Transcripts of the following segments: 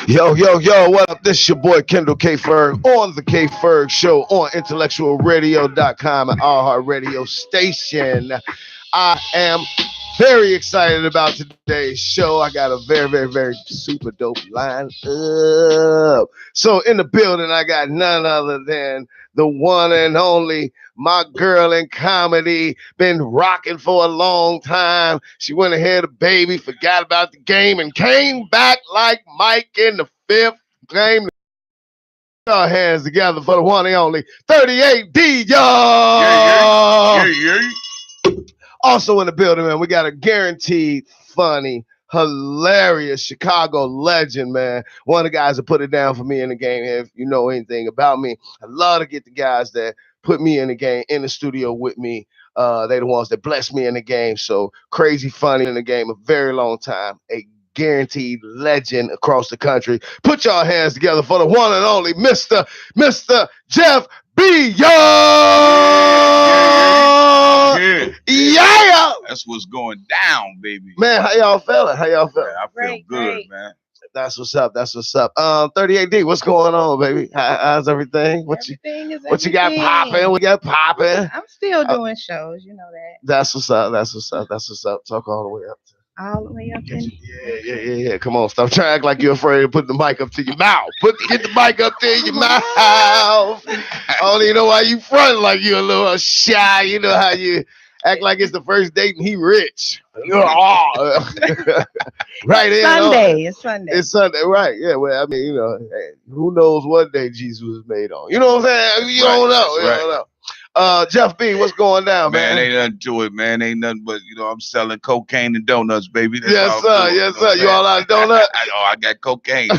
Yo, what up? This is your boy Kendall K.Ferg on the K.Ferg Show on IntellectualRadio.com and iHeart Radio Station. I am very excited about today's show. I got a very super dope line up. So in the building, I got none other than the one and only, my girl in comedy, been rocking for a long time. She went ahead of baby, forgot about the game, and came back like Mike in the fifth game. Our hands together for the one and only 38D, y'all. Yeah. Also in the building, man, we got a guaranteed funny, hilarious Chicago legend, man. One of the guys that put it down for me in the game. If you know anything about me, I love to get the guys that put me in the game in the studio with me. They the ones that bless me in the game. So crazy funny in the game, a very long time. A guaranteed legend across the country. Put y'all hands together for the one and only Mr. Jeff B. Yeah. That's what's going down, baby. Man, how y'all feeling? I feel Great, good, man. That's what's up. 38D, what's going on, baby? How's everything? What you got popping? We got popping. I'm still doing shows, you know that. That's what's up. Talk all the way up. All the way up in. Yeah. Come on, stop trying to act like you're afraid to put the mic up to your mouth. Get the mic up to your mouth. I don't even know why you front like you're a little shy. You know how you act like it's the first date and he rich. Right in. It's Sunday. It's Sunday, right? Yeah. Well, I mean, hey, who knows what day Jesus was made on? You know what I'm saying? You don't know. Jeff B, what's going down, man? Ain't nothing to it, man. Ain't nothing but, I'm selling cocaine and donuts, baby. That's yes, sir. You all out donuts? I got cocaine.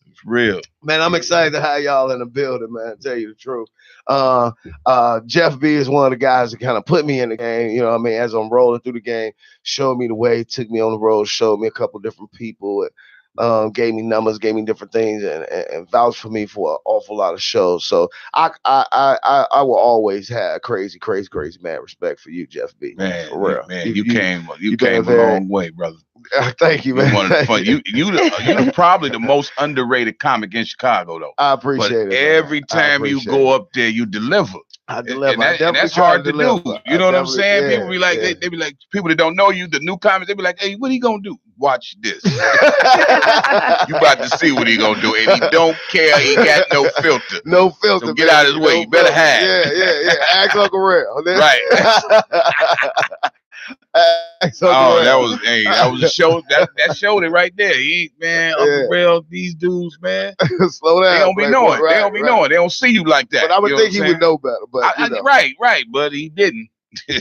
It's real. Man, I'm excited to have y'all in the building, man. Tell you the truth. Jeff B is one of the guys that kind of put me in the game, you know what I mean, as I'm rolling through the game, showed me the way, took me on the road, showed me a couple different people, gave me numbers, gave me different things, and vouched for me for an awful lot of shows. So I will always have crazy man respect for you, Jeff B. Man, for real. Man, you came a long way, brother. Thank you, man. You're probably the most underrated comic in Chicago, though. I appreciate it. Every time you go up there, you deliver. I deliver. And that's hard to do. You know what I'm saying? People be like, they be like, people that don't know you, the new comics, they be like, hey, what he gonna do? Watch this. You about to see what he gonna do, and he don't care. He got no filter. No filter. So get out of his way. You better have. Yeah. Act like a real. Right. That was a show. That showed it right there. Uncle Real, these dudes, man. Slow down. They don't be knowing. Right, they don't be knowing. They don't see you like that. But I would think he would know better. But right. But he didn't.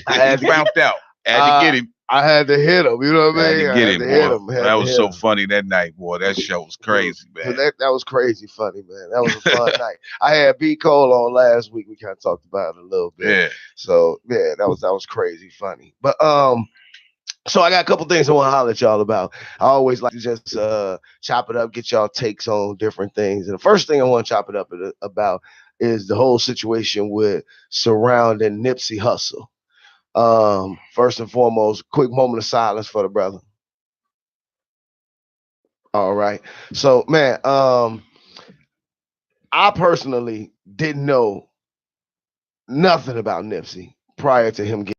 I had to bounce out. I had to get him. I had to hit him. You know what I mean? I had to hit him. That was so funny that night, boy. That show was crazy, man. That was crazy funny, man. That was a fun night. I had B. Cole on last week. We kind of talked about it a little bit. Yeah. So that was crazy funny. But so I got a couple things I want to holler at y'all about. I always like to just chop it up, get y'all takes on different things. And the first thing I want to chop it up about is the whole situation with surrounding Nipsey Hussle. First and foremost, quick moment of silence for the brother. All right. So, man, I personally didn't know nothing about Nipsey prior to him getting,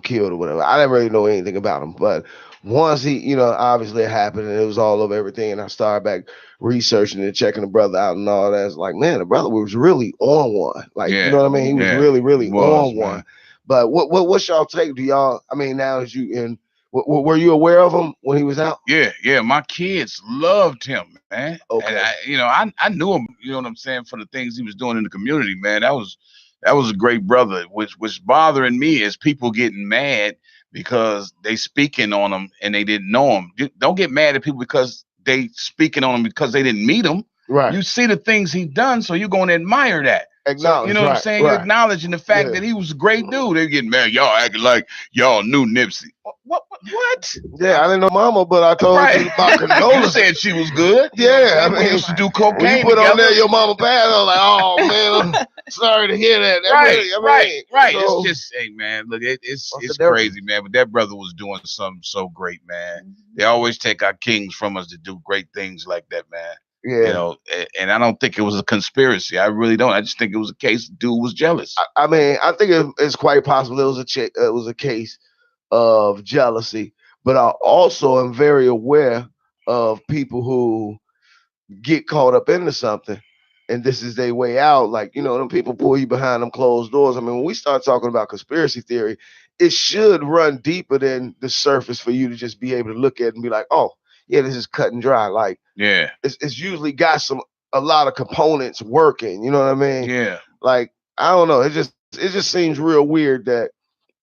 killed or whatever. I didn't really know anything about him. But once he, obviously it happened and it was all over everything, and I started back researching and checking the brother out and all that. It's like, man, the brother was really on one. You know what I mean? He was really on one. But what's y'all take? Do y'all? I mean, now as you in, were you aware of him when he was out? Yeah. My kids loved him, man. Okay. And I knew him. You know what I'm saying, for the things he was doing in the community, man. That was a great brother. Which bothering me is people getting mad because they speaking on him and they didn't know him. Don't get mad at people because they speaking on him because they didn't meet him. Right. You see the things he done, so you're gonna admire that. Acknowledge, you know what I'm saying? You're acknowledging the fact that he was a great dude. They're getting mad. Y'all acting like y'all knew Nipsey. What What? Yeah, I didn't know mama, but I told you about You condolences. said she was good. Yeah, We used to do cocaine when you put on together. there your mama passed, I was like, oh man, I'm sorry to hear that. Right. So, It's just, hey man, look, it's what's the crazy, difference? man. But that brother was doing something so great, man. Mhm. They always take our kings from us to do great things like that, man. You Yeah. know, and I don't think it was a conspiracy. I really don't. I just think it was a case the dude was jealous. I mean, I think it's quite possible it was a case of jealousy, but I also am very aware of people who get caught up into something and this is their way out. Like, them people pull you behind them closed doors. I mean, when we start talking about conspiracy theory, it should run deeper than the surface for you to just be able to look at it and be like, oh, yeah, this is cut and dry. Like, Yeah, it's usually got a lot of components working. You know what I mean? yeah, Like, I don't know. It just seems real weird that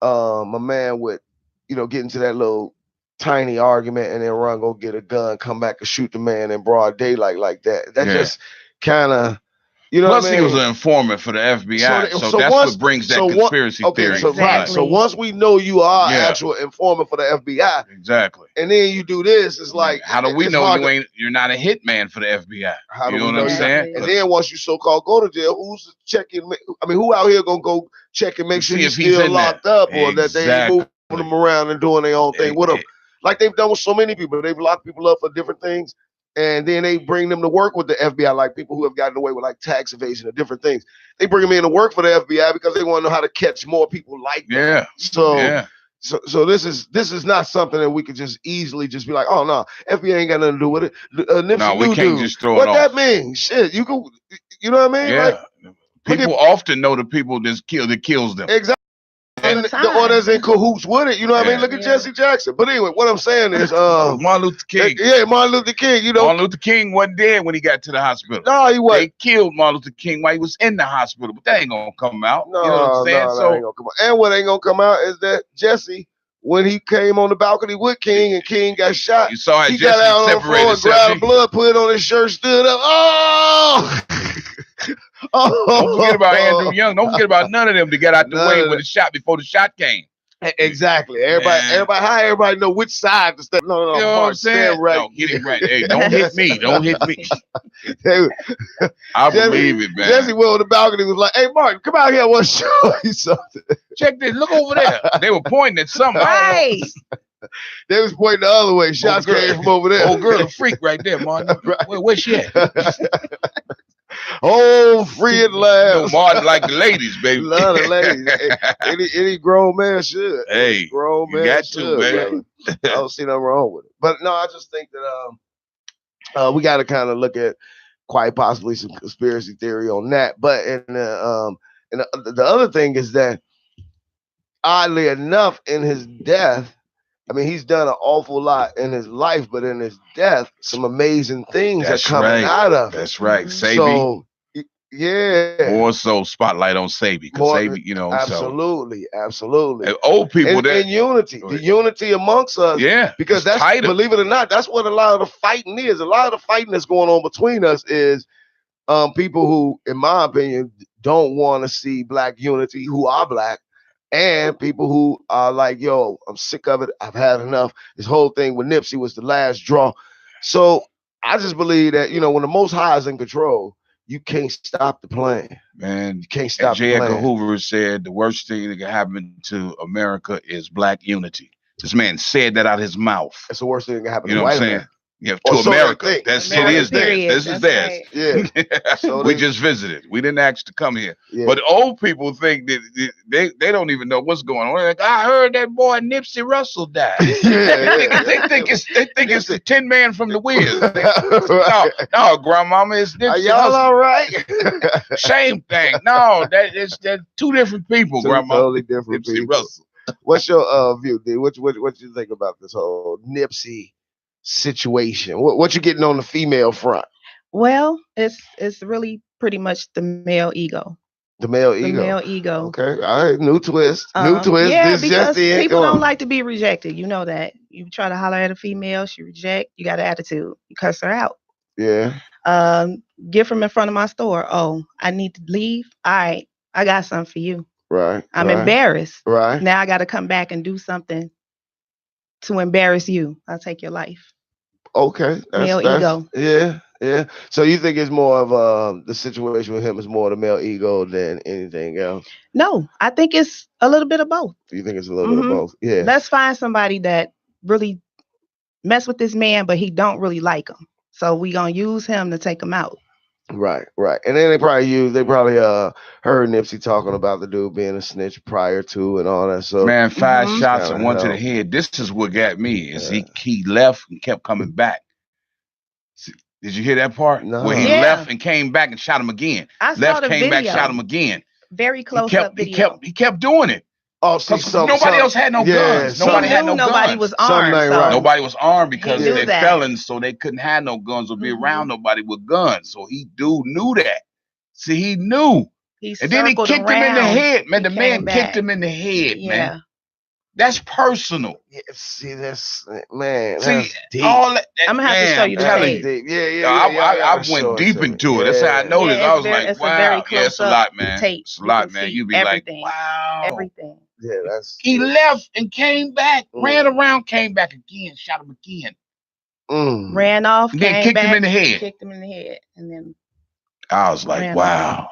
a man would, get into that little tiny argument and then run go get a gun, come back and shoot the man in broad daylight like that. That yeah. just kind of, you know Plus, what I he was mean? an informant for the FBI, so So that's once, what brings that so what? conspiracy Okay, theory. so right. Exactly. So once we know you are Yeah. actual informant for the FBI, Exactly. and then you do this, it's like, How do we it's know hard to- you're not a hitman for the FBI? How You do know we what know I'm you're not? saying? And then once you so-called go to jail, who's checking? I mean, who out here gonna go check and make sure See he's if he's still in there. locked up, or that they ain't moving Exactly. him around and doing their own thing with him, Eh, like they've done with so many people. They've locked people up for different things, and then they bring them to work with the FBI, like people who have gotten away with like tax evasion or different things. They bring them in to work for the FBI because they want to know how to catch more people like that. Yeah. So. Yeah. So this is not something that we could just easily just be like, oh no, FBI ain't got nothing to do with it. Nipsey No, we New can't dude. just throw What it that off. mean? Shit, you go. You know what I mean? Like, Yeah. People often know the people that kills them. exactly. All the Or time. that's in cahoots with it. You know what I mean? Yeah. Look at Yeah. Jesse Jackson. But anyway, what I'm saying is, Martin Luther King. yeah, Martin Luther King. You know, Martin Luther King wasn't dead when he got to the hospital. no, he They wasn't. killed Martin Luther King while he was in the hospital, but that ain't gonna come out. No, You know what I'm saying? no, that ain't gonna come out. And what ain't gonna come out is that Jesse, when he came on the balcony with King and King got shot, You saw how he Jesse got out on the floor separated and grabbed himself. the blood, put it on his shirt, stood up. Oh, oh. Don't forget about Andrew Young. Don't forget about none of them that got out the None way of when the shot before the shot came. Exactly. Man. Everybody know which side to step. No, You know what I'm Mark, saying? stand right. No, get it right. Hey, don't hit me. Don't hit me. I Jesse- believe it, man. Jesse went on the balcony and was like, hey, Martin, come out here. I want to show you something. Check this. Look over there. They were pointing at something. Right. They was pointing the other way. Shots girl- came from over there. Old girl, a freak right there, Martin. Right. Where's she at? Oh, free at You know, last. Martin like the ladies, baby. Love the ladies. Any grown man should. Hey, Any grown you man got to, should, man. brother. I don't see nothing wrong with it. But no, I just think that we got to kind of look at quite possibly some conspiracy theory on that. But the other thing is that oddly enough, in his death, I mean, he's done an awful lot in his life, but in his death, some amazing things That's are coming right. out of it. That's right. Mhm. Sabi. So, yeah. More so spotlight on Sabi. Because More- Sabi, Absolutely. And old people And unity. The unity amongst us. yeah. Because it's that's, tighter. believe it or not, that's what a lot of the fighting is. A lot of the fighting that's going on between us is people who, in my opinion, don't want to see black unity, who are black, and people who are like, yo, I'm sick of it. I've had enough. This whole thing with Nipsey was the last draw. So I just believe that, when the Most High is in control, you can't stop the plan. Man, You can't stop J. the Edgar plan. Hoover said the worst thing that can happen to America is black unity. This man said that out of his mouth. That's the worst thing that can happen You to know what white I'm saying? man. Yeah, Or to so they America. think. That's America, it is theirs. period. This is That's theirs. right. So We they- just visited. We didn't ask to come here. Yeah. But old people think that they don't even know what's going on. They're like, I heard that boy Nipsey Russell died. They think it's the Tin Man from the Wiz. No, grandmama, it's Are Nipsey y'all Hussle. all right? Same thing. No, that's two different people, Two grandma. totally different Nipsey people. Russell. What's your view, D? What you think about this whole Nipsey situation? What you getting on the female front? Well, it's really pretty much the male ego. The male The ego. male ego. Okay, all right, new twist. New twist. Yeah, This because just in. people Come don't on. like to be rejected. You know that. You try to holler at a female, she reject. You got an attitude. You cuss her out. Yeah. Get from in front of my store. Oh, I need to leave. All right, I got something for you. Right. I'm right, embarrassed. Right. Now I got to come back and do something to embarrass you, I'll take your life. Okay. Male ego. Yeah. So you think it's more of the situation with him is more the male ego than anything else? No, I think it's a little bit of both. You think it's a little bit of both? Yeah. Let's find somebody that really mess with this man, but he don't really like him. So we gonna use him to take him out. Right. And then they probably heard Nipsey talking about the dude being a snitch prior to and all that. So man, 5 shots and one to the head. This is what got me. Is he left and kept coming back. Did you hear that part? No. Where he left and came back and shot him again. I saw the came video. back, shot him again. Very close up video. He kept doing it. Oh, see, nobody else had no guns. Nobody had no nobody guns. was armed. Right. Nobody was armed because they're that. felons, so they couldn't have no guns or be around nobody with guns. So knew that. See, he knew. And then he kicked him in the head. Man, the man kicked him in the head, man. That's personal. Yeah, see, that's man. See, that's deep. all that, I'm gonna have to show you the tape. I went deep into it. That's how I know this. I was like, wow, it's a lot, man. It's a lot, man. You be everything. Like, wow, everything. Yeah, that's. He left and came back, ran around, came back again, shot him again. Ran off, and then kicked him in the head. Kicked him in the head, and then. I was like, wow.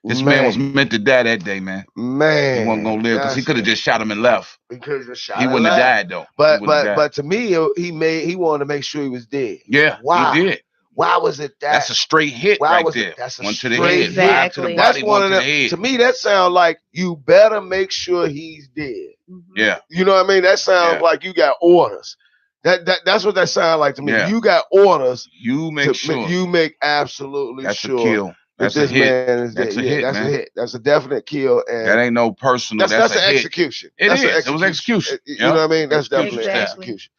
This man was meant to die that day, man. Man, he wasn't gonna live because he could have just shot him and left. He could have just shot. He wouldn't have died though. But to me, he wanted to make sure he was dead. Yeah, why? He did. Why was it that? That's a straight hit right there. That's a one straight to the head. Exactly. To the body, one to the head. To me, that sounds like you better make sure he's dead. Yeah. You know what I mean? That sounds like you got orders. That's what that sounds like to me. Yeah. You got orders. You make sure. You make absolutely sure. That's a kill. That's this a hit. Man is that's dead. a hit, that's man. a hit. That's a definite kill. And that ain't no personal. That's an hit. execution. It was execution. You know what I mean? That's definitely an execution.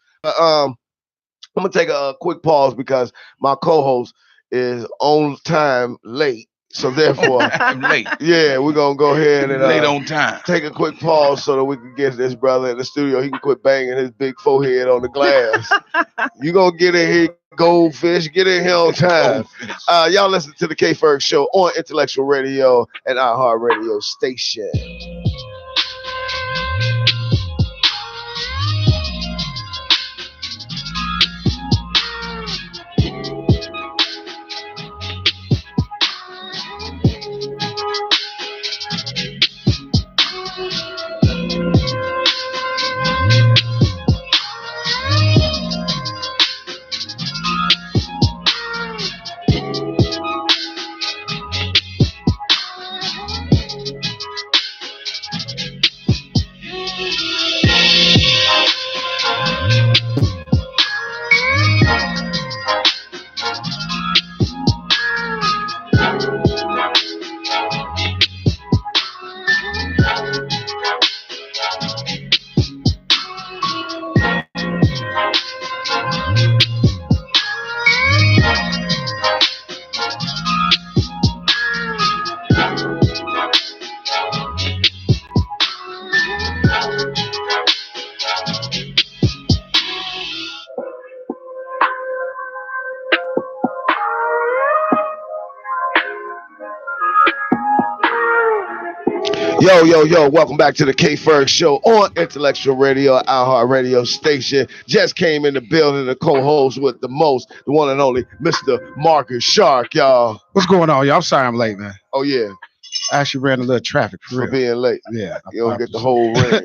I'm gonna take a quick pause because my co-host is on time late. So therefore, I'm late. Yeah, we're gonna go ahead and late on time. Take a quick pause so that we can get this brother in the studio. He can quit banging his big forehead on the glass. You gonna get in here, goldfish. Get in here on time. Y'all listen to the K.Ferg Show on Intellectual Radio and iHeart Radio station. Yo, welcome back to the K.Ferg Show on Intellectual Radio, iHeart Radio station. Just came in the building, the co-host with the most, the one and only Mr. Marcus Shark, y'all. What's going on, y'all? I'm sorry I'm late, man. Oh, yeah. I actually ran a little traffic for being late. Yeah. You don't get the whole ring.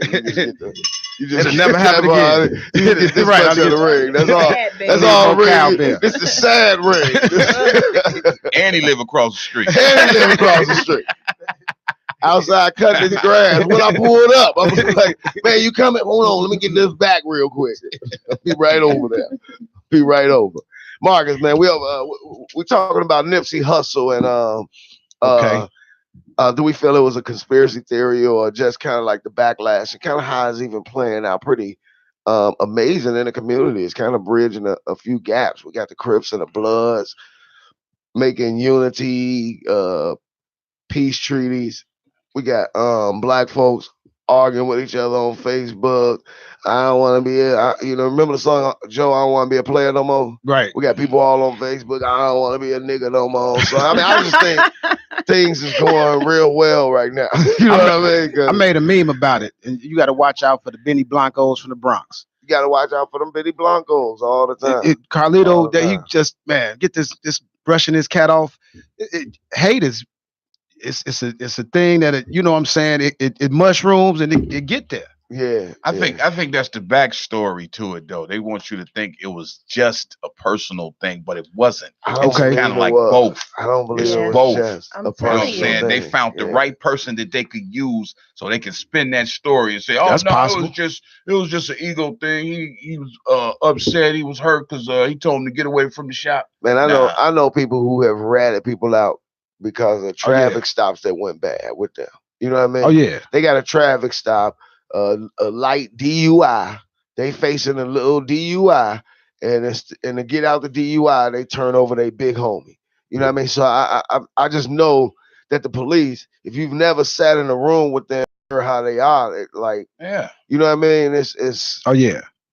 You just It'll never happen again. You just get this much of the ring. That's all. That's all ring. It's the sad ring. And he live across the street. Outside cutting his grass. When I pulled up, I was like, man, you coming? Hold on, let me get this back real quick. Be right over there. Be right over. Marcus, man, we're talking about Nipsey Hussle and do we feel it was a conspiracy theory or just kind of like the backlash and kind of how it's even playing out pretty amazing in the community? It's kind of bridging a few gaps. We got the Crips and the Bloods making unity, peace treaties. We got black folks arguing with each other on Facebook. I don't want to be remember the song, Joe, I don't want to be a player no more? Right. We got people all on Facebook, I don't want to be a nigga no more. So, I mean, I just think things is going real well right now. You know what I mean? I made a meme about it, and you got to watch out for the Benny Blancos from the Bronx. You got to watch out for them bitty blancos all the time. Carlito, that he just get this brushing his cat off. Hate is it's a thing that you know what I'm saying. It mushrooms and it get there. Yeah, I think that's the backstory to it, though. They want you to think it was just a personal thing, but it wasn't. It's kind of like both. I don't believe it's it was both. just I'm a You know what I'm personal saying? thing. They found the right person that they could use so they can spin that story and say, "Oh That's no, possible. it was just an ego thing. He was upset. He was hurt because he told him to get away from the shop." Man, I know people who have ratted people out because of traffic stops that went bad with them. You know what I mean? Oh yeah. They got a traffic stop, a light DUI. They facing a little DUI, and to get out the DUI, they turn over their big homie. You know what I mean? So I just know that the police, if you've never sat in a room with them or how they are, you know what I mean? It's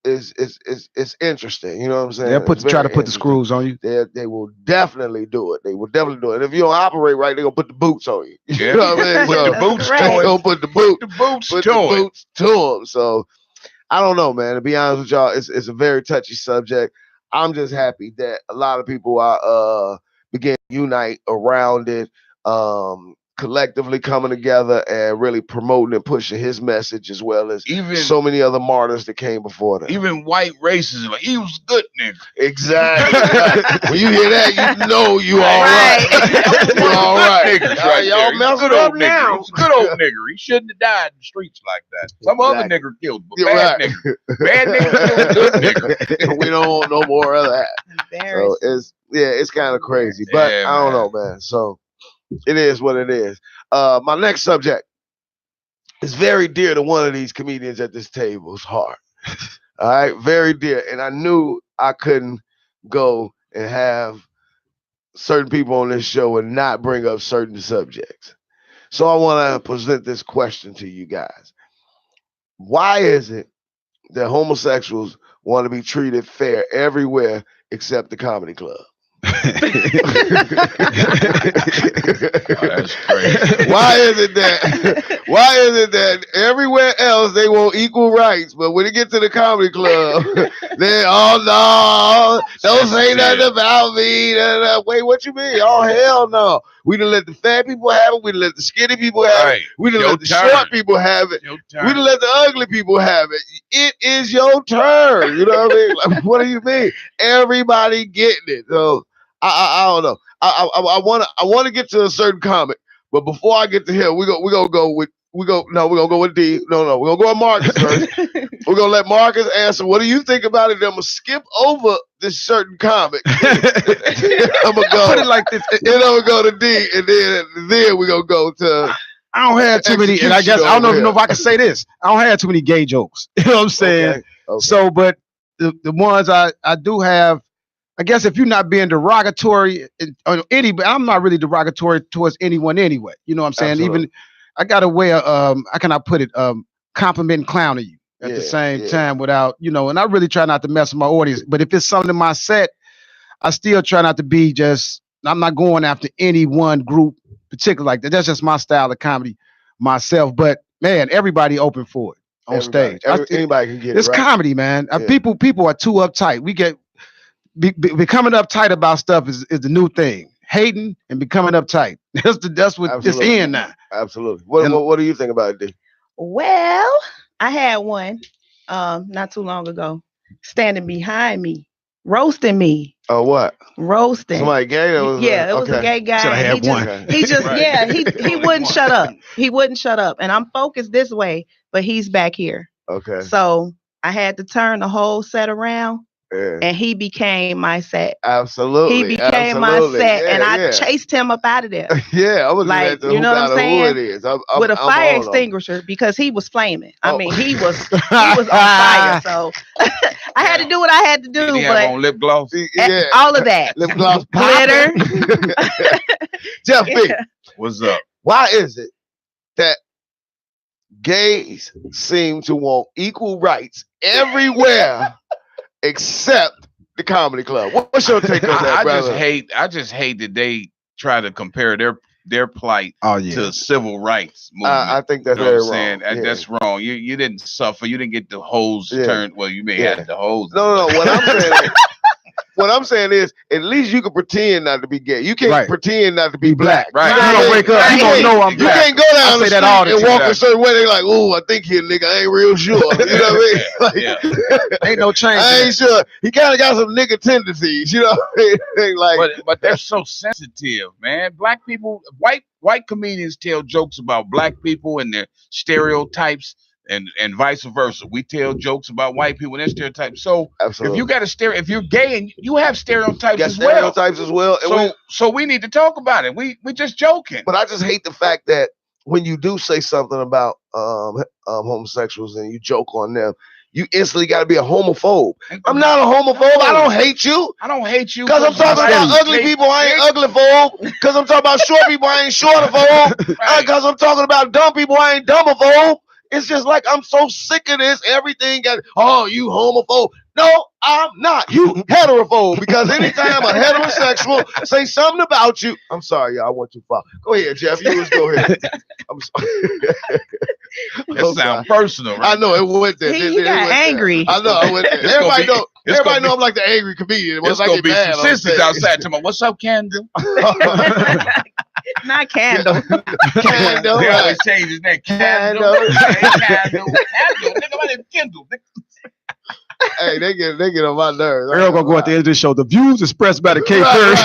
it's interesting. You know what I'm saying? They'll try to put the screws on you. They will definitely do it. They will definitely do it. If you don't operate right, they're gonna put the boots on you. You know what I mean? Put the boots to him. Don't put the boots to him. So I don't know, man. To be honest with y'all, it's a very touchy subject. I'm just happy that a lot of people are begin to unite around it, collectively coming together and really promoting and pushing his message, as well as so many other martyrs that came before them. Even white racists, like, he was a good nigga. Exactly. When you hear that, you know you all right. You all right. Y'all messing up now. He was a good old nigger. He shouldn't have died in the streets like that. Some other nigger killed, but bad nigger. Bad nigger killed good nigger. We don't want no more of that. So it's kind of crazy, but I don't know, man. So it is what it is. My next subject is very dear to one of these comedians at this table's heart. All right, very dear. And I knew I couldn't go and have certain people on this show and not bring up certain subjects. So I want to present this question to you guys. Why is it that homosexuals want to be treated fair everywhere except the comedy club? That's crazy. Why is it that everywhere else they want equal rights, but when it gets to the comedy club, they don't say nothing about me. Wait, what you mean? Oh hell no. We done let the fat people have it. We done let the skinny people have it. We done let the short people have it. We done let the ugly people have it. It is your turn. You know what I mean? Like, what do you mean? Everybody getting it. So I don't know. I want to get to a certain comic, but before I get to him, we're gonna go with D. No, we're gonna go with Marcus first. We're gonna let Marcus answer. What do you think about it? I'm gonna skip over this certain comic. I'm gonna go put it like this, and then I'm gonna go to D, and then we're gonna go to. I don't have too many, and I guess I don't know if I can say this. I don't have too many gay jokes. You know what I'm saying? Okay. So, but the ones I do have. I guess if you're not being derogatory on anybody, I'm not really derogatory towards anyone anyway. You know what I'm saying? Absolutely. Even I got a way of how can I put it? Complimenting clowning you at the same time without, and I really try not to mess with my audience. But if it's something in my set, I still try not to be I'm not going after any one group particular like that. That's just my style of comedy myself. But man, everybody open for it on stage. Anybody can get it. It's comedy, man. People are too uptight. We get becoming uptight about stuff is the new thing. Hating and becoming uptight. That's what it's in now. Absolutely. What do you think about it, D? Well, I had one not too long ago standing behind me, roasting me. Oh, what? Roasting. Somebody gay? It was a gay guy. Should I have one? He just he wouldn't shut up. He wouldn't shut up. And I'm focused this way, but he's back here. Okay. So I had to turn the whole set around. Yeah. And he became my set. Absolutely. He became my set, and I chased him up out of there. Yeah, I was like, you know what I'm saying? Who it is. With a fire extinguisher because he was flaming. I mean, he was on fire. So I had to do what I had to do. Did he have on lip gloss? Yeah. All of that. Lip gloss, glitter. Jeff B, what's up? Why is it that gays seem to want equal rights everywhere? Except the comedy club. What's your take on that, brother? I just hate that they try to compare their their plight to civil rights movement. I think that's very wrong. That's wrong. You didn't suffer. You didn't get the hose turned. Well, you may have the hose. No. What I'm saying is, at least you can pretend not to be gay. You can't pretend not to be black. Right. You don't wake up. You don't know I'm black. You can't go down the street and walk a certain way. They're like, "Oh, I think he a nigga. I ain't real sure." You know what I mean? Ain't no change. I ain't sure. He kind of got some nigga tendencies. You know, but they're so sensitive, man. Black people, white comedians tell jokes about black people and their stereotypes. And vice versa. We tell jokes about white people and their stereotypes. So if you got if you're gay and you have stereotypes as well. So we need to talk about it. We just joking. But I just hate the fact that when you do say something about homosexuals and you joke on them, you instantly got to be a homophobe. I'm not a homophobe. I don't hate you. I don't hate you. Because I'm talking about ugly people, I ain't ugly phobe. Because I'm talking about short people, I ain't shortophobe. Because I'm talking about dumb people, I ain't dumbophobe. It's just like, I'm so sick of this. Everything got, you homophobe. No, I'm not. You heterophobe. Because anytime a heterosexual say something about you, I'm sorry, y'all, I went too far. Go ahead, Jeff. You just go ahead. I'm sorry. That sounds personal, right? I know it went there. He got angry. I know I went there. Everybody know I'm like the angry comedian. It's gonna be some sisters outside tomorrow. What's up, Candle? Not Candle. Candle. They always change his name. Candle. Candle. Nigga, my name Kendall. Hey, they get on my nerves. Earl gonna go at the end of the show. The views expressed by the K.Ferg.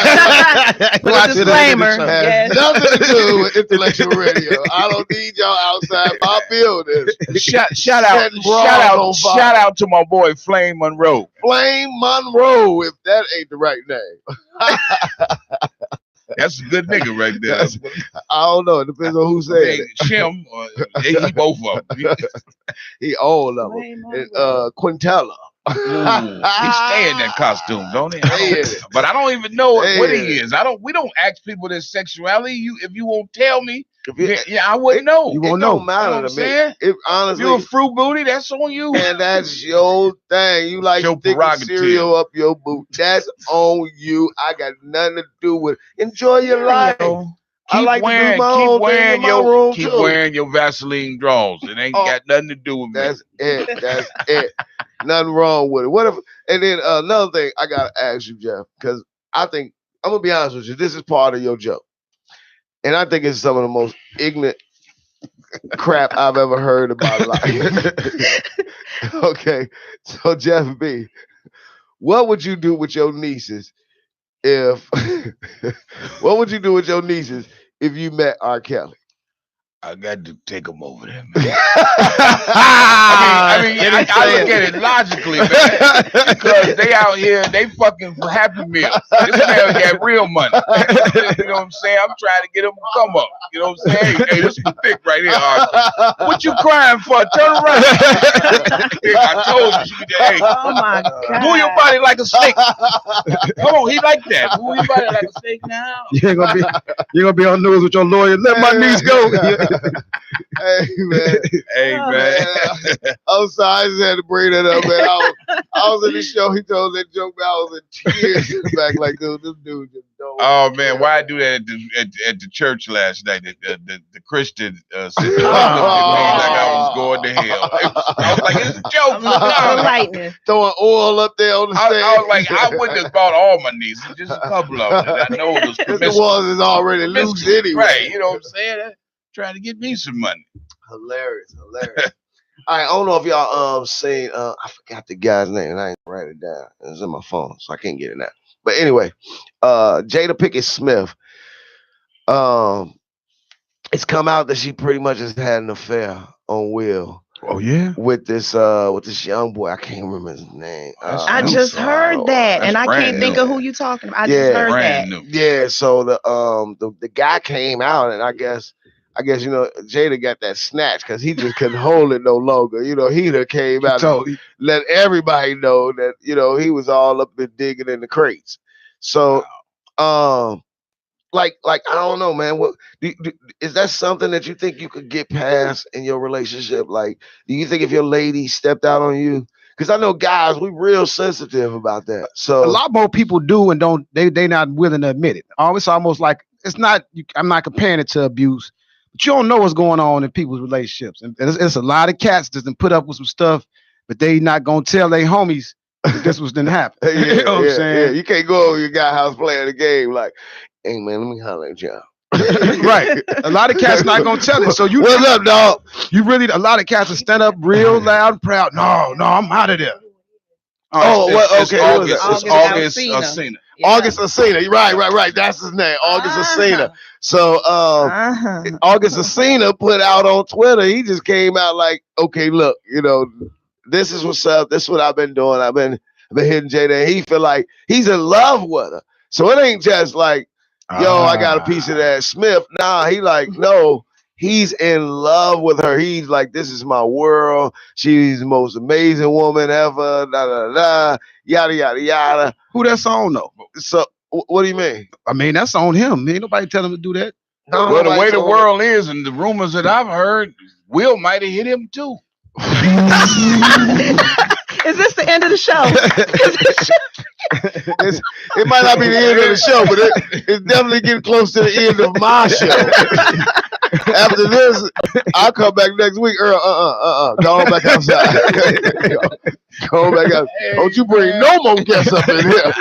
With a disclaimer. Has nothing to do with intellectual radio. I don't need y'all outside my building. Shout out to my boy Flame Monroe. Flame Monroe, if that ain't the right name. That's a good nigga right there. I don't know. It depends on who said it. Shim or he both of them. He all of them. And Quintella. He stay in that costume, don't he? But I don't even know what he is. We don't ask people their sexuality. If you won't tell me, I wouldn't know. You won't know. It don't matter to me. Honestly, you're a fruit booty. That's on you. And that's your thing. You like sticking cereal up your boot. That's on you. I got nothing to do with it. Enjoy your life. Keep wearing your Vaseline drawers. It ain't got nothing to do with me. That's it. Nothing wrong with it. What if? And then another thing I gotta ask you, Jeff, because I think I'm gonna be honest with you. This is part of your joke, and I think it's some of the most ignorant crap I've ever heard in my life. Okay, so Jeff B, what would you do with your nieces if? What would you do with your nieces if you met R. Kelly? I got to take them over there, man. I look at it logically, man, because they out here, they fucking for Happy Meal. This man got real money. You know what I'm saying? I'm trying to get him to come up. You know what I'm saying? Hey, this is thick right here, Arthur. What you crying for? Turn around. I told you, hey, oh my God. Move your body like a snake. Come on, he like that. Move your body like a snake now. You're gonna be on news with your lawyer. Let my niece go. Hey man. I'm sorry, I just had to bring that up, man. I was in the show. He told that joke, man. I was in tears in the back, like, dude, this dude just don't. Oh man, why I do that at the church last night? The Christian sister like I was going to hell. I was like, it's a joke. Throwing oil up there on the stage. I was like, I wouldn't have bought all my nieces, just a couple of them. I know it was the ones is already loose anyway. Right, you know what I'm saying? Trying to get me some money. Hilarious. All right, I don't know if y'all seen I forgot the guy's name and I ain't write it down. It's in my phone, so I can't get it now. But anyway, Jada Pinkett Smith, it's come out that she pretty much has had an affair on Will. Oh yeah, with this young boy. I can't remember his name. I just heard that, and I can't think of who you talking about. I just heard that. Yeah, so the guy came out, and I guess you know Jada got that snatch because he just couldn't hold it no longer. You know, he done came out and let everybody know that you know he was all up and digging in the crates. So, like I don't know, man. What is that something that you think you could get past in your relationship? Like, do you think if your lady stepped out on you? Because I know guys, we real sensitive about that. So a lot more people do and don't. They not willing to admit it. It's almost like it's not. I'm not comparing it to abuse, but you don't know what's going on in people's relationships, and it's a lot of cats that done put up with some stuff, but they not gonna tell their homies that this was didn't happen. You know what I'm saying? You can't go over your guy house playing the game like, hey man, let me holler at y'all. Right. A lot of cats not gonna tell it. So you what's up, dog? You really a lot of cats will stand up real loud and proud. No, I'm out of there. It's August Alsina. Yeah. August Alsina. Right. That's his name. August Alsina. So August Alsina put out on Twitter, he just came out like, okay, look, this is what's up. This is what I've been doing. I've been hitting Jada. And he feel like he's in love with her. So it ain't just like, yo, I got a piece of that Smith. Nah, he like, no, he's in love with her. He's like, this is my world. She's the most amazing woman ever. Yada, yada, yada. Who that song though? So what do you mean? I mean, that's on him. Ain't nobody tell him to do that. Well, the way the world is and the rumors that I've heard, Will might have hit him too. Is this the end of the show? It might not be the end of the show, but it's definitely getting close to the end of my show. After this, I'll come back next week. Go on back outside. Go on back out. Don't you bring no more guests up in here.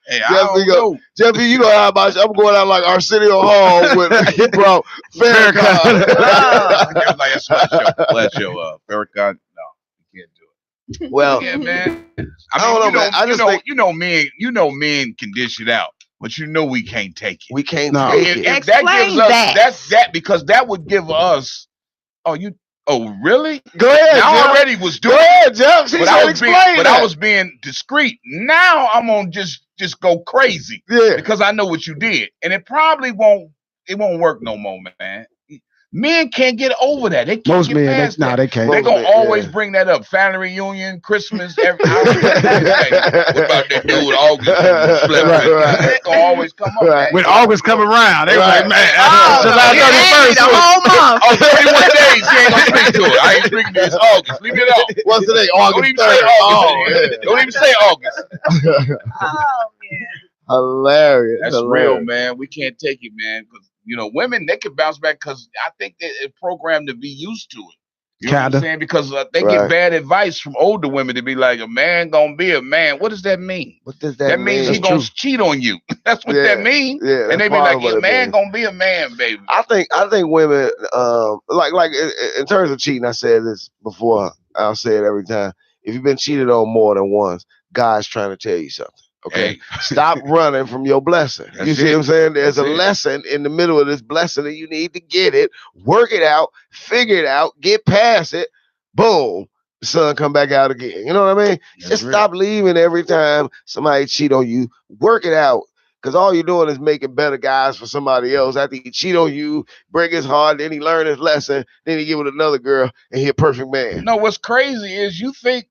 Hey, Jeffy, you know how much I'm going out like Arsenio Hall with he brought Farrakhan. That's my show. Farrakhan. No, you can't do it. Well, yeah, man. I don't know, man. I just think men can dish it out, but we can't take it. We can't take it. If that gives us that because that would give us. Oh, really? Go ahead. I already was doing. Go ahead, Jeff. I was being discreet. Now I'm gonna just go crazy. Yeah. Because I know what you did, and it probably won't work no more, man. Men can't get over that. They can't Most get men, past that. they can't. They're gonna always bring that up. Family reunion, Christmas, every. What about that dude August? Right. They're gonna always come up. Right. When August come around, they like, man, July 31st. The whole month. 31 days. He ain't gonna speak to it. I ain't speaking to this August. Leave it out. What's today? August 3rd. Don't even say August. Oh man. Hilarious. That's real, man. We can't take it, man. Because women, they can bounce back because I think they're programmed to be used to it. You know what I'm saying? Because they get bad advice from older women to be like, a man gonna be a man. What does that mean? What does that mean? That means he's gonna cheat on you. That's what that means. Yeah, and they be like, a man gonna be a man, baby. I think women, like in terms of cheating, I said this before. I'll say it every time. If you've been cheated on more than once, God's trying to tell you something. Okay, stop running from your blessing. You see what I'm saying? There's a lesson in the middle of this blessing, and you need to get it, work it out, figure it out, get past it. Boom, the sun come back out again. You know what I mean? Just stop leaving every time somebody cheat on you. Work it out, because all you're doing is making better guys for somebody else. After he cheat on you, break his heart, then he learn his lesson, then he get with another girl, and he a perfect man. No, what's crazy is you think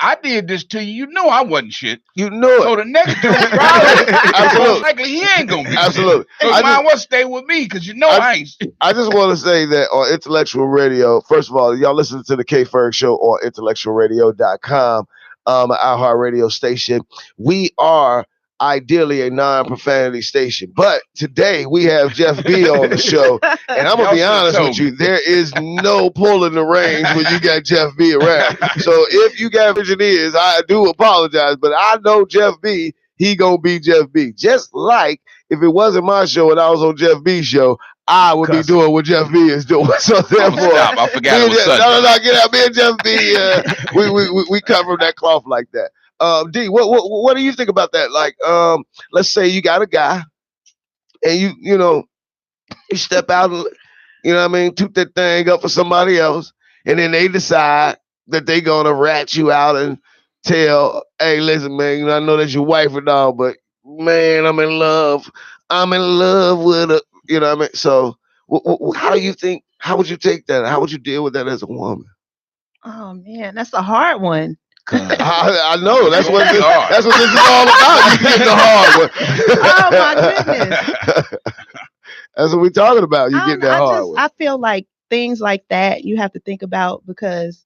I did this to you. You know I wasn't shit. You knew it. So the next dude probably likely he ain't gonna be. Absolutely. So mine was stay with me because I ain't shit. I just want to say that on Intellectual Radio, first of all, y'all listen to the K.Ferg show on IntellectualRadio.com, our radio station. We are ideally a non-profanity station, but today we have Jeff B on the show, and I'm gonna be honest with you, there is no pulling the reins when you got Jeff B around. So if you got engineers, I do apologize, but I know Jeff B, he gonna be Jeff B. Just like if it wasn't my show and I was on Jeff B's show, I would be doing what Jeff B is doing. So therefore, I forgot it was Sunday. No, get out. Me and Jeff B, we cover that cloth like that. D, what do you think about that? Like, let's say you got a guy, and you step out, and, what I mean, toot that thing up for somebody else, and then they decide that they gonna rat you out and tell, hey, listen, man, I know that's your wife and all, but man, I'm in love with her. You know what I mean? So, how do you think? How would you take that? How would you deal with that as a woman? Oh man, that's a hard one. I know that's what this is all about. You get the hard one. Oh my goodness. That's what we're talking about. You get that hard one. I feel like things like that you have to think about because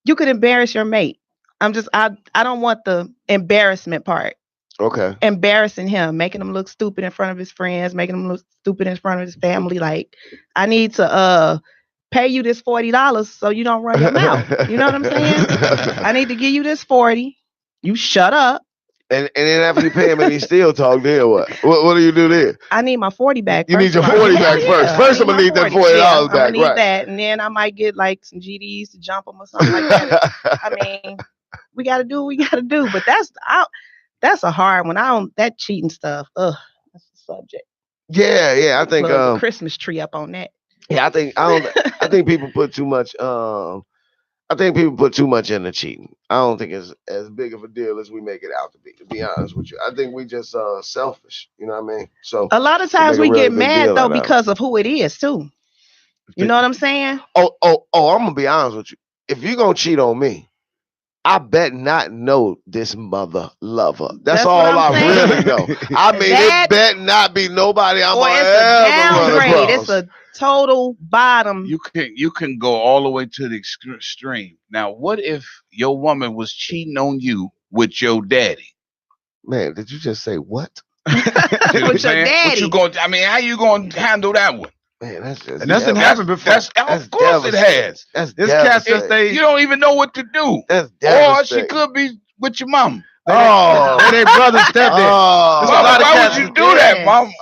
you could embarrass your mate. I don't want the embarrassment part. Okay. Embarrassing him, making him look stupid in front of his friends, making him look stupid in front of his family. Like, I need to pay you this $40 so you don't run your mouth. You know what I'm saying? I need to give you this 40. You shut up. And then after you pay him and he still talk, then what? What do you do then? I need my 40 back. You need your 40 back first. First, I'm gonna need that $40 back. I need that, and then I might get like some GDs to jump them or something like that. I mean, we got to do what we got to do. But that's a hard one. That cheating stuff. That's the subject. Yeah. I think the Christmas tree up on that. Yeah, I think people put too much. I think people put too much into cheating. I don't think it's as big of a deal as we make it out to be. To be honest with you, I think we just selfish. You know what I mean? So a lot of times we get mad though because of who it is too. You know what I'm saying? Oh! I'm gonna be honest with you. If you're gonna cheat on me, I bet not know this mother lover. That's all I really know. I mean, it bet not be nobody I'm gonna ever run across. It's a total bottom. You can go all the way to the extreme. Now, what if your woman was cheating on you with your daddy? Man, did you just say what? With your daddy? How you going to handle that one? Man, that's just and that's been happened before. Of course it has. You don't even know what to do. Or she could be with your mom. They brother stepdaddy. Why would you do that, mom?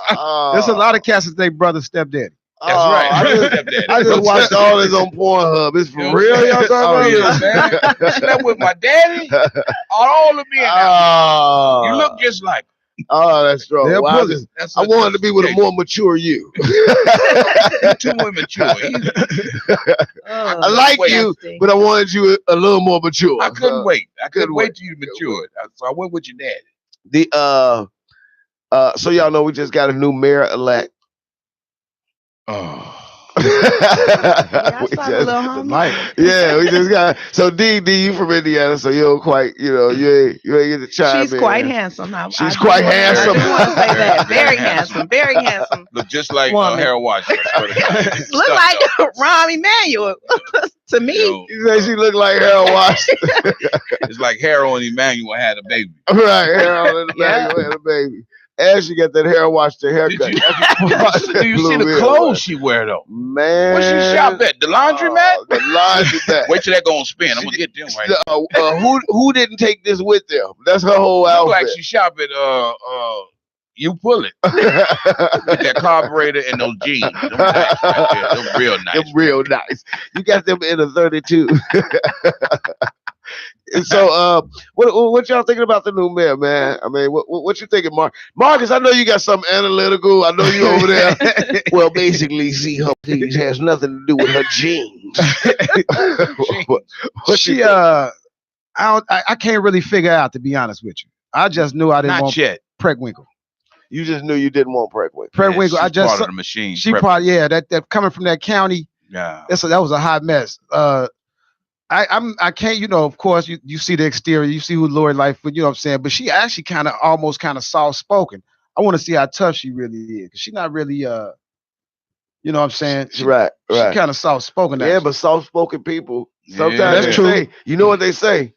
There's a lot of cats that they brother stepdaddy. That's right. I just watched all this on Pornhub. It's for real, y'all talking about? Man. I slept with my daddy. All of me. You look just like him. Oh, that's true. Well, I wanted to be with a more mature you. You're too immature. I like you, but I wanted you a little more mature. I couldn't wait. I couldn't wait till you matured. So I went with your daddy. So y'all know we just got a new mayor elect. Oh. We just got. So D, you from Indiana, so you don't quite, you ain't get to chime in. She's quite handsome. She's quite handsome. I want to say that. Very handsome. Very handsome. Look just like Harold Washington. Look like Rahm Emanuel to me. You say she looked like Harold Washington. It's like Harold and Emmanuel had a baby. Right, Harold and Emmanuel had a baby. And she got that hair washed, the haircut. Do you see the clothes she wear though? Man, where she shop at? The laundromat? The laundromat. Wait till that gonna spin. I'm gonna get them right. Who didn't take this with them? That's her whole outfit. Like she shop at You Pull It. With that carburetor and those jeans. Them nice right there. Them real nice. Them real nice. You got them in a 32. And so, what y'all thinking about the new mayor, man? I mean, what you thinking, Marcus? I know you got something analytical. I know you over there. Well, basically, see, her please has nothing to do with her jeans. I can't really figure out, to be honest with you. I just knew I didn't want Preckwinkle. You just knew you didn't want Preckwinkle. Preckwinkle. I just part of the machine. She probably that coming from that county. Yeah, that was a hot mess. I can't, of course, you see the exterior, you see who Lori Lightfoot, you know what I'm saying? But she actually kind of soft spoken. I want to see how tough she really is. She's not really, you know what I'm saying? Right. She kind of soft spoken. Yeah, but soft spoken people, sometimes that's true. You know what they say?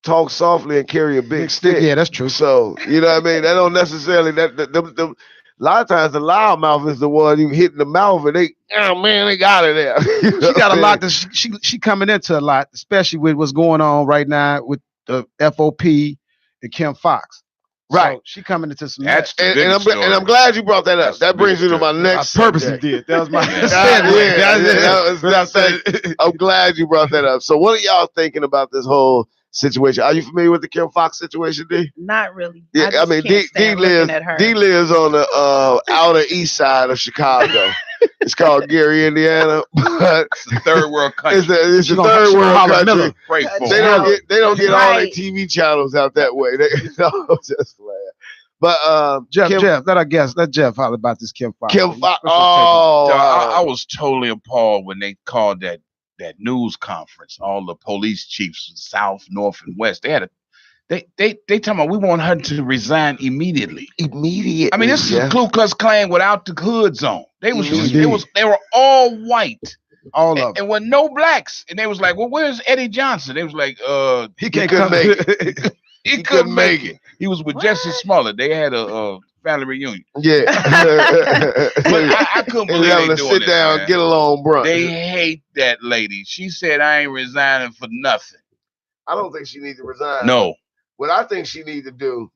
Talk softly and carry a big stick. Yeah, that's true. So, you know what I mean? That don't necessarily, a lot of times the loudmouth is the one you hit in the mouth and they got it there. She got a lot that she coming into a lot, especially with what's going on right now with the FOP and Kim Fox. Right. So she coming into some. That's and I'm glad you brought that up. That brings me to my next. I purposely did. That was my. I'm glad you brought that up. So what are y'all thinking about this whole situation? Are you familiar with the Kim Fox situation, D? Not really. Yeah, I mean, D lives on the outer east side of Chicago. It's called Gary, Indiana, but it's a third world country. It's a third world country. They don't get all their Right. TV channels out that way. Just glad. But Jeff, let Jeff holler about this Kim Fox. Kim Fox. I was totally appalled when they called that news conference. All the police chiefs, South, North, and West. They had they talking about we want her to resign immediately. Immediately. I mean, this is a Ku Klux Klan without the hoods on. They were all white. All of them. And with no blacks. And they was like, well, where's Eddie Johnson? They was like, he can't come make it. He couldn't make it. He was with Jesse Smollett. They had a family reunion. Yeah. But I couldn't believe having they to doing sit this, down, man. get along, bro. They hate that lady. She said, I ain't resigning for nothing. I don't think she needs to resign. No. What I think she needs to do,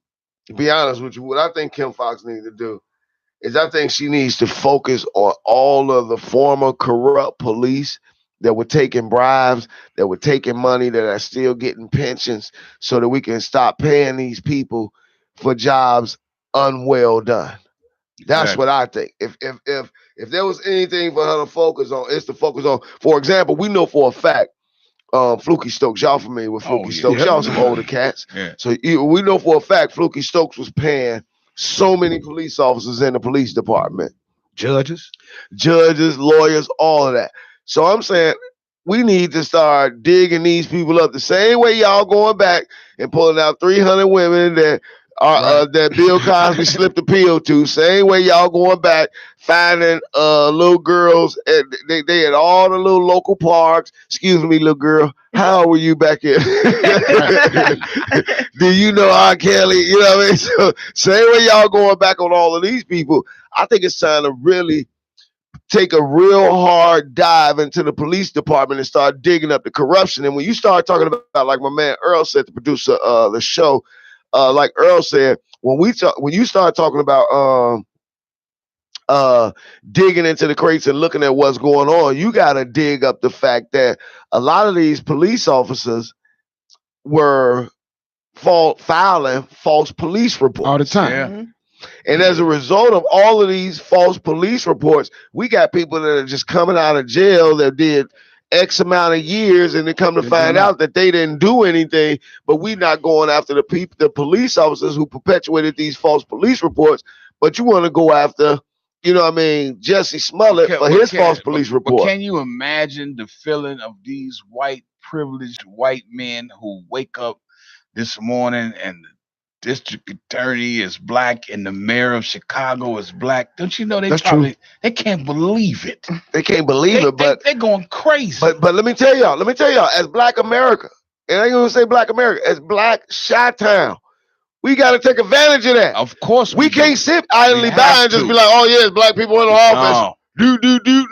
to be honest with you, what I think Kim Foxx needs to do is I think she needs to focus on all of the former corrupt police that were taking bribes, that were taking money, that are still getting pensions, so that we can stop paying these people for jobs unwell done. That's Exactly. what I think. If there was anything for her to focus on, it's to focus on. For example, we know for a fact, Fluky Stokes. Y'all familiar with Fluky Stokes? Y'all some older cats. Yeah. So we know for a fact Fluky Stokes was paying so many police officers in the police department, Judges, lawyers, all of that. So I'm saying we need to start digging these people up the same way y'all going back and pulling out 300 women that are that Bill Cosby slipped a pill to. Same way y'all going back finding little girls at they at all the little local parks. Excuse me, little girl, how old were you back here? Do you know R. Kelly? You know what I mean? So same way y'all going back on all of these people. I think it's time to really take a real hard dive into the police department and start digging up the corruption. And when you start talking about, like my man Earl said, the producer of the show, like Earl said, when you start talking about digging into the crates and looking at what's going on, you got to dig up the fact that a lot of these police officers were filing false police reports all the time. Yeah. And as a result of all of these false police reports, we got people that are just coming out of jail that did X amount of years, and they come to find out that they didn't do anything. But we not going after the police officers who perpetuated these false police reports. But you want to go after, you know what I mean, Jesse Smollett for his false police report. But can you imagine the feeling of these white privileged white men who wake up this morning and the district attorney is black and the mayor of Chicago is black? Don't you know they they can't believe it. They can't believe it, but they're going crazy. But let me tell y'all, as Black America, and I ain't gonna say Black America, as Black Chi-Town, we got to take advantage of that. Of course, we can't sit idly by and just be like, oh yeah, it's black people in the office. Do.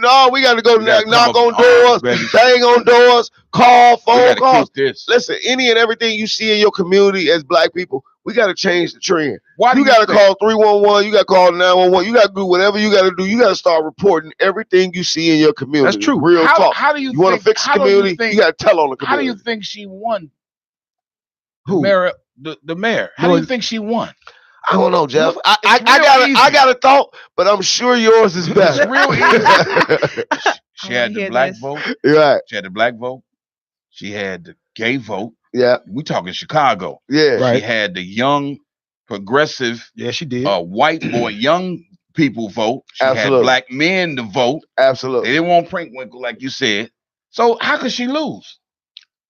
No, we got to go knock on doors, bang on doors, call, phone calls. Listen, any and everything you see in your community as black people, we got to change the trend. You got to call 311. You got to call 911. You got to do whatever you got to do. You got to start reporting everything you see in your community. That's true. Real talk. How do you want to fix the community? You got to tell on the community. How do you think she won? Who? The mayor. How do you think she won? I don't know, Jeff. I got a thought, but I'm sure yours is better. It's real easy. She had the black vote. Right. She had the black vote. She had the gay vote. Yeah. We talking Chicago. Yeah. Right. She had the young, progressive. Yeah, she did. White boy, young people vote. She had black men to vote. Absolutely. They didn't want Prinkwinkle, like you said. So how could she lose?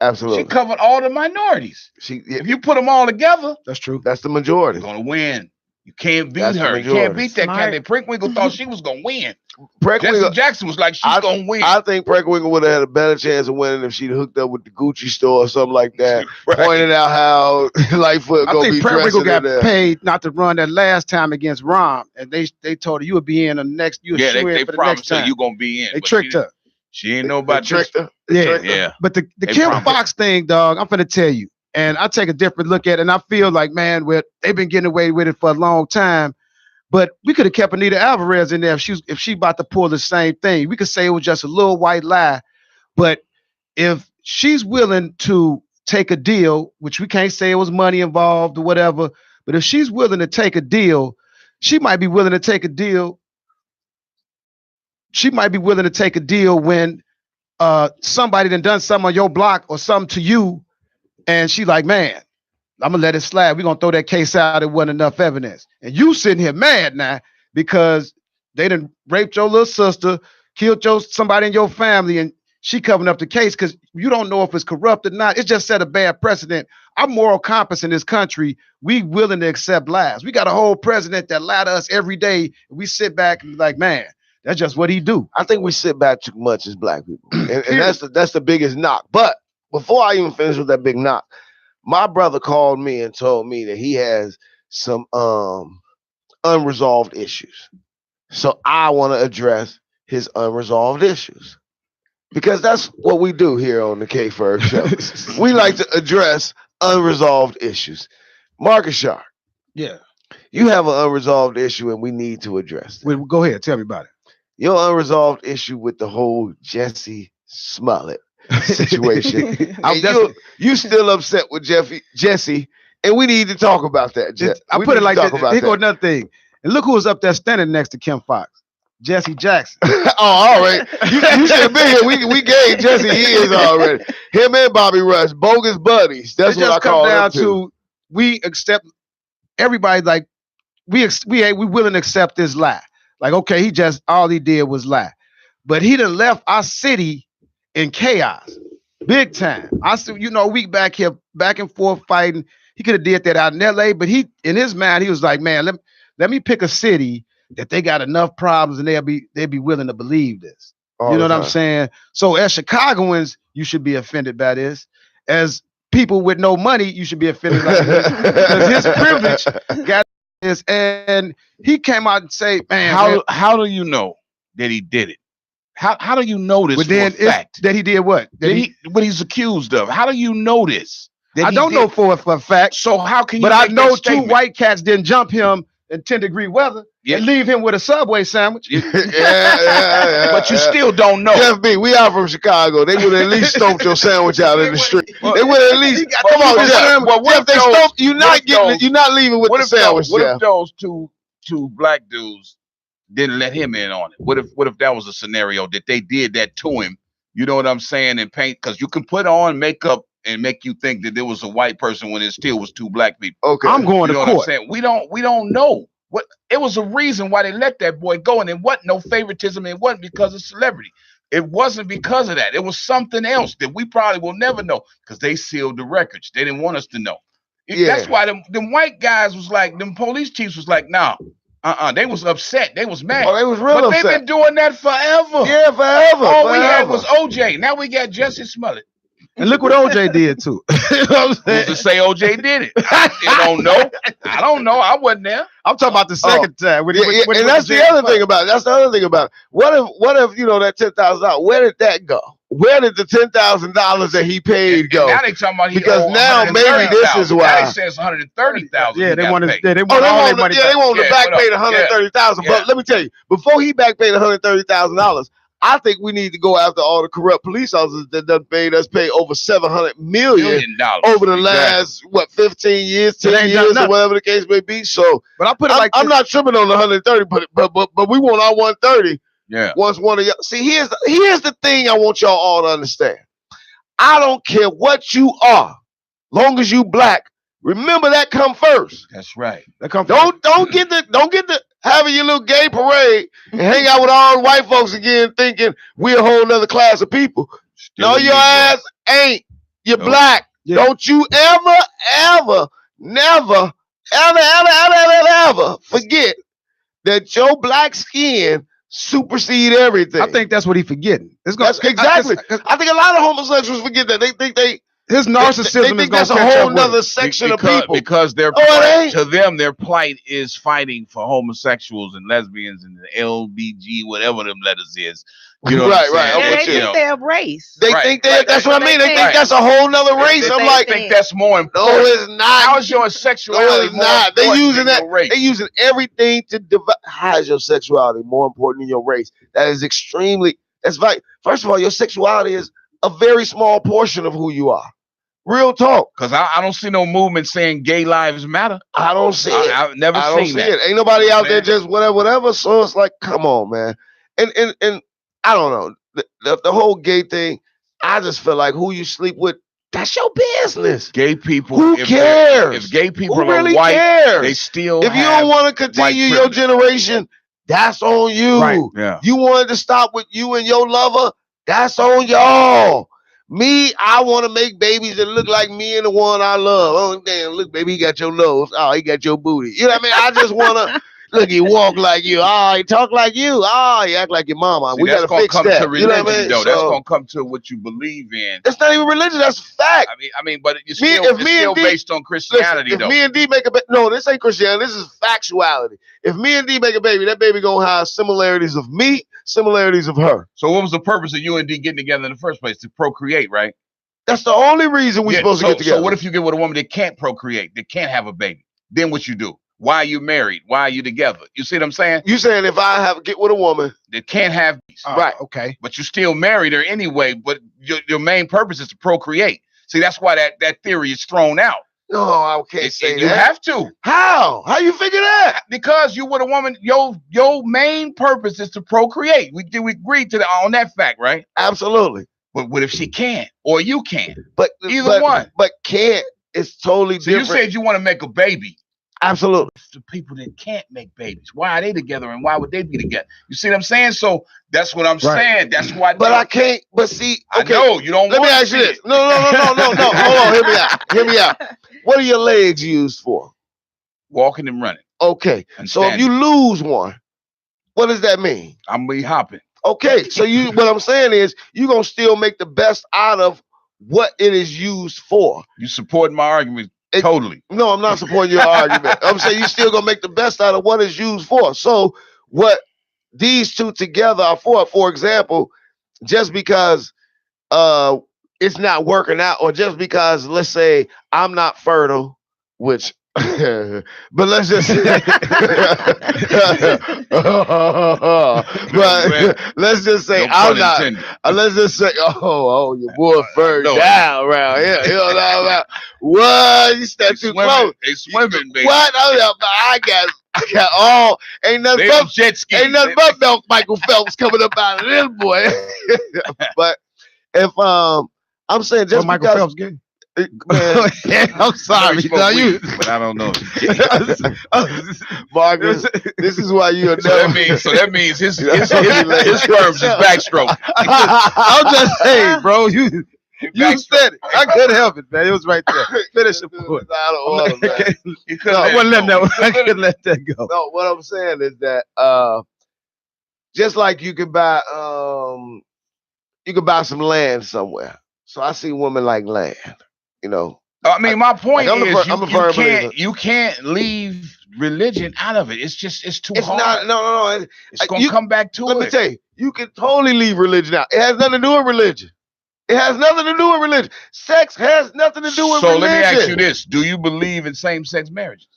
Absolutely. She covered all the minorities. If you put them all together, that's true. That's the majority. You're gonna win. You can't beat her. You can't beat that candidate. Prinkwinkle thought she was gonna win. Jesse Jackson was like, she's gonna win. I think Prinkwinkle would have had a better chance of winning if she'd hooked up with the Gucci store or something like that. Pointed out how Lightfoot gonna be dressing. I think Prinkwinkle got paid not to run that last time against Rom, and they told her you would be in the next. They promised her you gonna be in. They tricked her. She ain't know about tricked her. Yeah. But the Kim Foxx thing, dog, I'm finna tell you. And I take a different look at it, and I feel like, man, they've been getting away with it for a long time. But we could have kept Anita Alvarez in there if she about to pull the same thing. We could say it was just a little white lie. But if she's willing to take a deal, which we can't say it was money involved or whatever, but if she's willing to take a deal, she might be willing to take a deal. She might be willing to take a deal when somebody done something on your block or something to you, and she like, man, I'm gonna let it slide. We're gonna throw that case out. There wasn't enough evidence. And you sitting here mad now because they done raped your little sister, killed somebody in your family, and she covering up the case because you don't know if it's corrupt or not. It just set a bad precedent. Our moral compass in this country, we willing to accept lies. We got a whole president that lie to us every day. And we sit back and be like, man, that's just what he do. I think we sit back too much as black people. And that's the biggest knock. But before I even finish with that big knock, My brother called me and told me that he has some unresolved issues. So I want to address his unresolved issues. Because that's what we do here on the K.Ferg show. We like to address unresolved issues. Marcus Sharp. Yeah. You have an unresolved issue and we need to address it. Well, go ahead. Tell me about it. Your unresolved issue with the whole Jesse Smollett situation. You still upset with Jesse, and we need to talk about that. I put it like this. Here go another thing. And look who was up there standing next to Kim Fox. Jesse Jackson. Oh, all right. You should have been here. We gave Jesse his already. Him and Bobby Rush, bogus buddies. That's what I call them too. We accept everybody, like we willing to accept this lie. Like, okay, he just all he did was lie. But he done left our city in chaos. Big time. I still, we back here back and forth fighting. He could have did that out in LA, but he in his mind, he was like, man, let me pick a city that they got enough problems and they'd be willing to believe this. You know what I'm saying? So as Chicagoans, you should be offended by this. As people with no money, you should be offended by this. Because his privilege got this. And he came out and say, man, how do you know that he did it? How do you know this for a fact? That he did what? What he's accused of. How do you know this? I don't know for a fact. So how can you? But I know two white cats didn't jump him in 10-degree weather and leave him with a Subway sandwich. Yeah. But you still don't know. Jeff B, we are from Chicago. They would at least stomp your sandwich out in the street. They would at least come on, Jeff. Jeff, they stomp. You're not leaving with the sandwich. What if those two black dudes didn't let him in on it? What if that was a scenario that they did that to him? You know what I'm saying? And paint, because you can put on makeup and make you think that there was a white person when it still was two black people. Okay, I'm going to court. We don't know what it was. A reason why they let that boy go, and it wasn't no favoritism. It wasn't because of celebrity. It wasn't because of that. It was something else that we probably will never know because they sealed the records. They didn't want us to know. That's why them white guys was like, them police chiefs was like, nah. They was upset. They was mad. Oh, they was real upset. They've been doing that forever. Yeah, forever. All we had was OJ. Now we got Jesse Smollett. And look what OJ did too. You know what I'm saying? To say OJ did it. I don't know. I wasn't there. I'm talking about the second time. And that's the other thing about it. What if that $10,000? Where did that go? Where did the $10,000 that he paid go? Now they talking about because now maybe this is why. Now they say it's $130,000. Yeah, they want they want to back pay the $130,000. But let me tell you, before he back paid $130,000. I think we need to go after all the corrupt police officers that done made us pay over $700 million over the last 15 years, 10 years, or whatever the case may be. So, but I put it I'm not tripping on the 130, but we want our 130. Yeah. Once one of y'all see, here's the thing I want y'all all to understand. I don't care what you are, long as you black. Remember that come first. That's right. That come first. Don't get the having your little gay parade and hang out with all the white folks again thinking we're a whole nother class of people. No, your ass ain't. You're black. Yeah. Don't you ever, never, ever forget that your black skin supersede everything. I think that's what he's forgetting. Exactly. I think a lot of homosexuals forget that. They think his narcissism they think that's a whole nother section of people. Because to them, their plight is fighting for homosexuals and lesbians and the LBG, whatever them letters is. You know right. They think they're a race. They think that's what I mean. They think that's a whole nother race. I'm like, I think that's more important. No, it's not. How's your sexuality? No, it's not. They using that. They using everything to divide. How is your sexuality more important than your race? That is extremely. That's right. First of all, your sexuality is a very small portion of who you are. Real talk. Because I don't see no movement saying gay lives matter. I don't see it. I've never seen that. Ain't nobody out there just whatever. So it's like, come on, man. And I don't know. The whole gay thing, I just feel like who you sleep with, that's your business. Gay people. Who cares? If gay people who really are white, cares? they still if you don't want to continue your generation, that's on you. Right. Yeah. You wanted to stop with you and your lover, that's on y'all. Me, I want to make babies that look like me and the one I love. Oh, damn, look, baby, he got your nose. Oh, he got your booty. You know what I mean? I just want to, Look, he walk like you. Oh, he talk like you. Oh, he act like your mama. See, we gotta fix come that. To religion, you know what I mean? though. So, that's gonna come to what you believe in. It's not even religion. That's fact. I mean, but it's still based on Christianity, listen, though. If me and D make a baby, no, this ain't Christianity. This is factuality. If me and D make a baby, that baby gonna have similarities of me, similarities of her. So, what was the purpose of you and D getting together in the first place? To procreate, right? That's the only reason we're supposed to get together. So, what if you get with a woman that can't procreate, that can't have a baby? Then what you do? Why are you married? Why are you together? You see what I'm saying? You saying if I get with a woman that can't have these, right? Okay, but you still married her anyway. But your main purpose is to procreate. See, that's why that theory is thrown out. No, I can't say that. You have to. How you figure that? Because you with a woman, your main purpose is to procreate. We agreed on that fact, right? Absolutely. But what if she can't, or you can't? But either one. But can't is totally different. You said you want to make a baby. Absolutely. The people that can't make babies, why are they together, and why would they be together? You see what I'm saying? So that's what I'm saying. That's why. But I can't. But see, okay. I know you don't. Let me ask you this. No. Hold on. Hear me out. What are your legs used for? Walking and running. Okay. And so if you lose one, what does that mean? I'm gonna be hopping. Okay. So what I'm saying is you're gonna still make the best out of what it is used for. You supporting my argument totally. No, I'm not supporting your argument. I'm saying you still gonna make the best out of what it's used for. So what these two together are for example, just because it's not working out, or just because, let's say, I'm not fertile, which but let's just say, but let's just say I'm not. Let's just say, your boy Ferg down around here. You know what I'm about? What? You step too close. They swimming, baby. What? I got all. Ain't nothing but jet ski. Ain't nothing but Michael Phelps coming up out of this boy. But if I'm saying just Michael because Phelps gay. Man, I'm sorry. But I don't know. Marcus, this is why you are never. So that means his sperms is backstroke. I'm just saying, bro. You said it. I couldn't help it, man. It was right there. Finish the point. I couldn't let that go. No, what I'm saying is that just like you can buy some land somewhere. So I see women like land. You know, I mean, my point is you can't leave religion out of it. It's too hard. No. It's gonna come back to it. Let me tell you, you can totally leave religion out. It has nothing to do with religion. It has nothing to do with religion. Sex has nothing to do with religion. So let me ask you this: do you believe in same-sex marriages?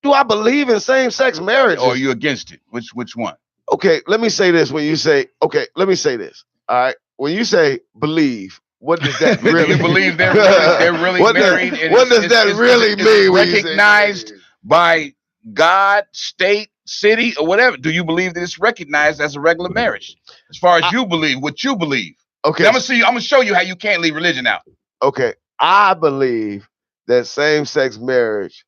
Do I believe in same-sex marriages? Or are you against it? Which one? Okay, let me say this. Let me say this. All right, when you say believe. What does that really mean? You believe they're really married? What does that really mean? Recognized by God, state, city, or whatever? Do you believe that it's recognized as a regular marriage? As far as you believe, what you believe. Okay. I'm gonna show you how you can't leave religion out. Okay. I believe that same-sex marriage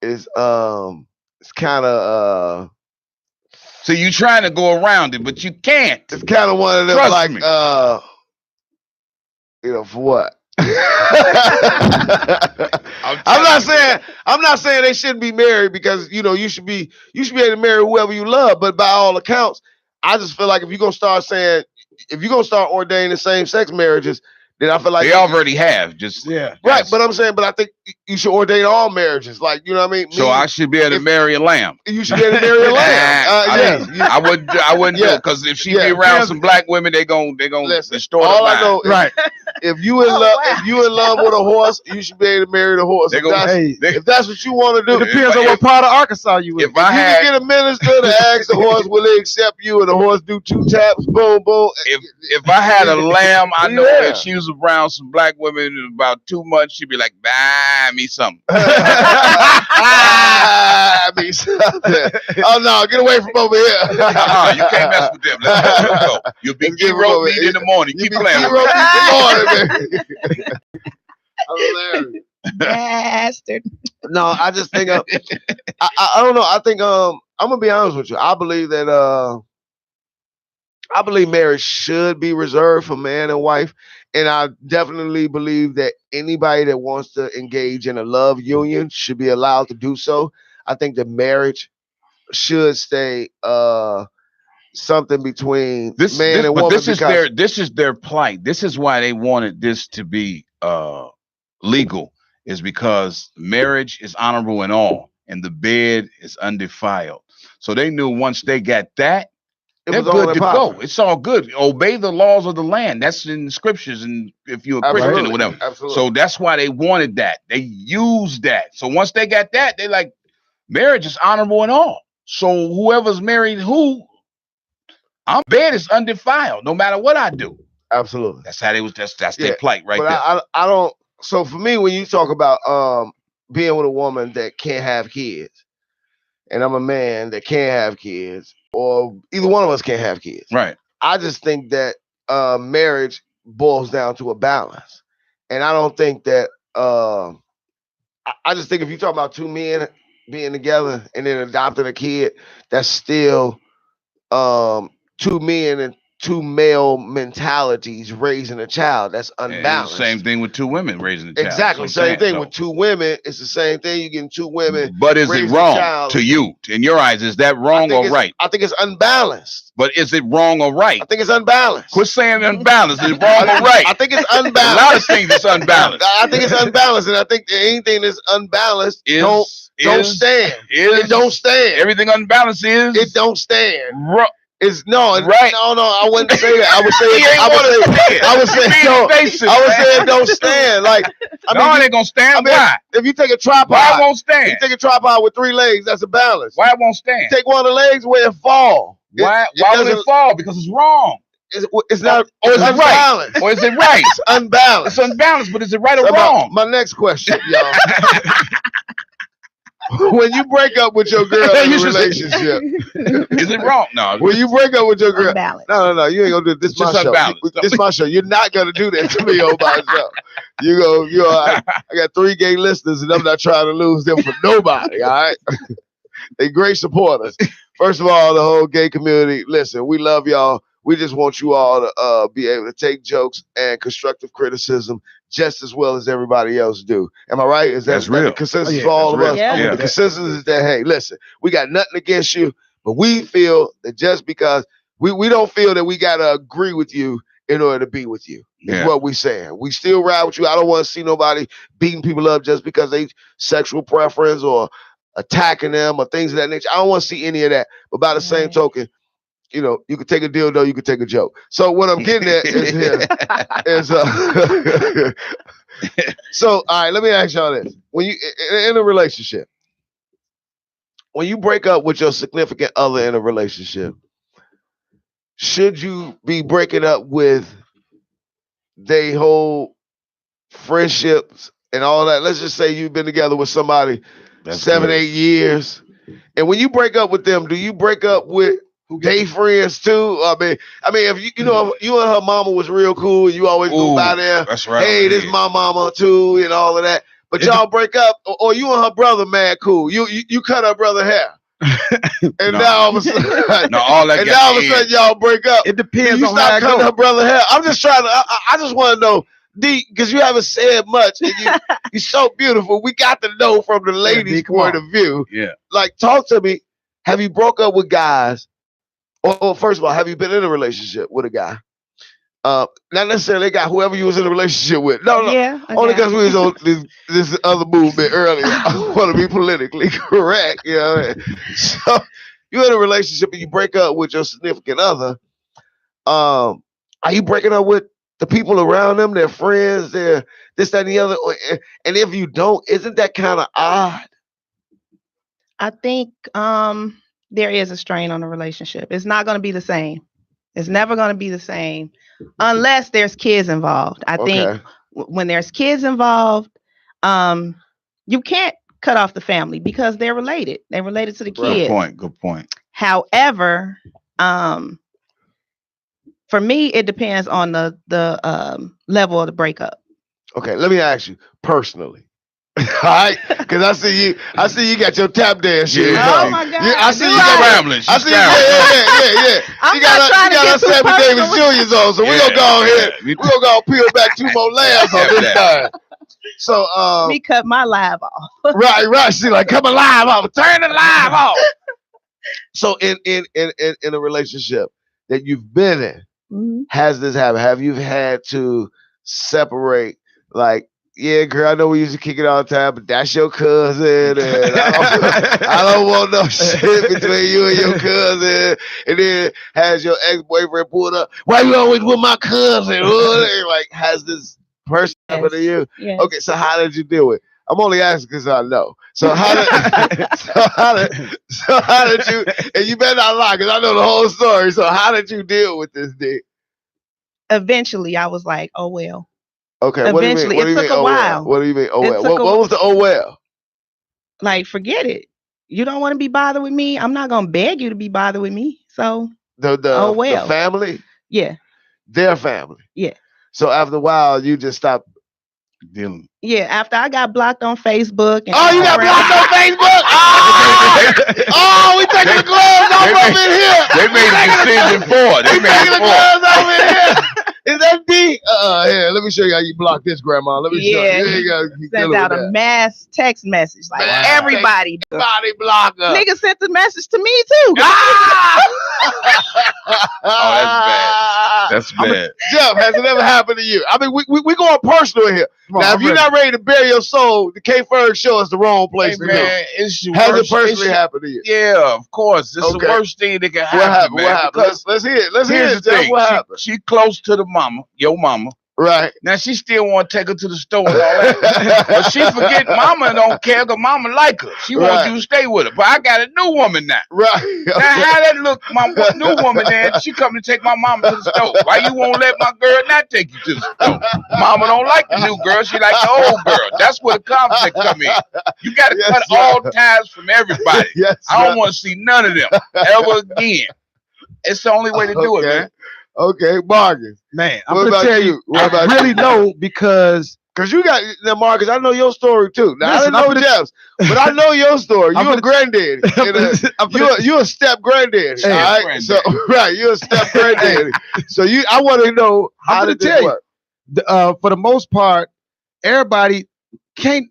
is it's kind of so you trying to go around it, but you can't. It's kind of one of them. Trust like me. For what? I'm not saying they shouldn't be married, because you should be able to marry whoever you love. But by all accounts, I just feel like if you're gonna start ordaining same-sex marriages, then I feel like they already have. Right. But I'm saying, I think you should ordain all marriages. Like, you know what I mean? So I should be able to marry a lamb. You should be able to marry a lamb. I wouldn't do it, because if she be around some black women, they gonna distort her mind. I know, right? If you in love with a horse, you should be able to marry the horse. If that's what you want to do, it depends on what part of Arkansas you in. If you can get a minister to ask the horse, will they accept you, and the horse do 2 taps, boom, boom. If I had a lamb, I know that she was around some black women in about 2 months, she'd be like, buy me something. Buy me something. Oh no, get away from over here. You can't mess with them. Let's go. You'll be rope meat in the morning. Keep playing. Rope meat in the morning, man. Hilarious. Bastard. No, I just think I don't know. I think I'm gonna be honest with you. I believe that marriage should be reserved for man and wife. And I definitely believe that anybody that wants to engage in a love union should be allowed to do so. I think that marriage should stay something between man and but woman. This is their plight. This is why they wanted this to be legal, is because marriage is honorable in all, and the bed is undefiled. So they knew once they got that, they're good to go. It's all good. Obey the laws of the land. That's in the scriptures, and if you're a Christian or whatever. Absolutely. So that's why they wanted that. They used that. So once they got that, they like marriage is honorable in all. So whoever's married, our bed is undefiled, no matter what I do. Absolutely. That's how they was. That's their plight right there. I don't. So for me, when you talk about being with a woman that can't have kids, and I'm a man that can't have kids, or either one of us can't have kids, right? I just think that marriage boils down to a balance, and I don't think that. I just think if you talk about two men being together and then adopting a kid, that's still two men and two male mentalities raising a child. That's unbalanced. Same thing with two women raising a child. Exactly. Same thing with two women. It's the same thing. You're getting two women. But is it wrong to you? In your eyes, is that wrong or right? I think it's unbalanced. But is it wrong or right? I think it's unbalanced. Quit saying unbalanced. Is it wrong or right? I think it's unbalanced. A lot of things is unbalanced. I think it's unbalanced, and I think anything that's unbalanced don't stand. It don't stand. Everything unbalanced is it don't stand. Right. It's right. No, I wouldn't say that. I would say it don't stand. Like, it ain't gonna stand. Why? If you take a tripod, why it won't stand? You take a tripod with 3 legs, that's a balance. Why it won't stand? You take one of the legs where it fall. Why would it fall? Because it's wrong. It's not. Or is it right? Or is it right? It's unbalanced. It's unbalanced, but is it right or wrong? My next question, y'all. When you break up with your girl in a relationship, is it wrong? No. When you break up with your girl, no, you ain't gonna do this. Just my show. This my show. You're not gonna do that to me all by yourself. I got 3 gay listeners, and I'm not trying to lose them for nobody. All right, they great supporters. First of all, the whole gay community. Listen, we love y'all. We just want you all to be able to take jokes and constructive criticism just as well as everybody else do. Am I right? That's real. The consensus for all of us? Yeah. The consensus is that, hey, listen, we got nothing against you, but we feel that just because we don't feel that we got to agree with you in order to be with you. Is what we saying. We still ride with you. I don't want to see nobody beating people up just because they sexual preference or attacking them or things of that nature. I don't want to see any of that. But by the same token, you could take a dildo, you could take a joke. So what I'm getting at is so all right, let me ask y'all this. When you in a relationship, when you break up with your significant other in a relationship, should you be breaking up with they whole friendships and all that? Let's just say you've been together with somebody 7-8 years. And when you break up with them, do you break up with they friends too? I mean, if you know if you and her mama was real cool, and you always go by there. That's right. Hey, this is my mama too, and all of that. But y'all break up, or you and her brother mad cool. You cut her brother hair, and now all of a sudden, all of a sudden y'all break up. It depends you on how it cutting goes. her brother hair. I'm just trying to. I just want to know. Because you haven't said much, and you're so beautiful. We got to know from the ladies' point of view. Yeah, like talk to me. Have you broke up with guys? Or first of all, have you been in a relationship with a guy? Not necessarily a guy, whoever you was in a relationship with. No. Yeah, only because we was on this other movement earlier. I want to be politically correct. You know what I mean? So you're in a relationship and you break up with your significant other. Are you breaking up with the people around them, their friends, their this, that, and the other? And if you don't, isn't that kind of odd? I think there is a strain on the relationship. It's not going to be the same. It's never going to be the same unless there's kids involved. I think when there's kids involved, you can't cut off the family because they're related. They're related to the kids. Good point. However, for me, it depends on the level of the breakup. Okay, let me ask you personally. All right, because I see you got your tap dance shoes Oh on. my God! I see you scrambling. I see yeah. I'm She got her Sammy Davis Jr. Juniors on, so we're gonna go ahead. We're gonna go peel back 2 more layers on this time. So me cut my live off. right. She like come alive off, turn the live off. So in a relationship that you've been in, Mhm. has this happened? Have you had to separate? Like, yeah, girl, I know we used to kick it all the time, but that's your cousin, and I don't want no shit between you and your cousin. And then has your ex-boyfriend pulled up? Why you always with my cousin? Like, has this person happened to you? Yes. Okay, so how did you deal with it? I'm only asking because I know. So how did you? And you better not lie because I know the whole story. So how did you deal with this dick? Eventually, I was like, oh well. Okay, Eventually, what do you mean? it took a while. What do you mean? Oh It well. took What was the oh well? Like, forget it. You don't want to be bothered with me. I'm not gonna beg you to be bothered with me. So oh well. The family, Yeah. their family. Yeah. So after a while, you just stopped dealing. Yeah, after I got blocked on Facebook. And oh, you got blocked on Facebook? Oh, we taking the gloves off up in here. They made a decision for it. They We made taking it the for it. gloves off in here. Is that deep? Here, let me show you how you block this, Grandma. Let me show you. Yeah. You ain't gotta keep Sent dealing out with a that. mass text message. Like Mass everybody. Body blocker. Nigga sent the message to me too. Oh, that's bad. That's bad. Jeff, has it ever happened to you? I mean, we going personal here. Now, if you're not ready to bare your soul, the K.Ferg show is the wrong place to go. It's Has it personally happened to you? Yeah, of course. It's Okay. the worst thing that can happen. What happened? Man, What happened? because Let's hear it. Let's hear here's it, the Jeff. thing. What happened? She close to the mama, your mama. Right. Now she still want to take her to the store and all that, but she forget mama don't care because mama like her. She Right. wants you to stay with her. But I got a new woman now. Right. Now how that look? My new woman there, she come to take my mama to the store. Why you won't let my girl not take you to the store? Mama don't like the new girl. She like the old girl. That's where the conflict come in. You got to Yes, cut sir. all ties from everybody. Yes. I don't want to see none of them ever again. It's the only way to do it, man. Okay, Marcus. Man, I'm What gonna about tell you? you, What I about really you? know because Because you got, now, Marcus, I know your story too. Now, Listen, I I'm didn't know finna- Jeff's, but I know your story. I'm You a finna- granddaddy. You a step granddaddy. Hey, all right? granddaddy. So, right, you're a step granddaddy. So I want to know how I'm did gonna this tell you. work? For the most part, everybody can't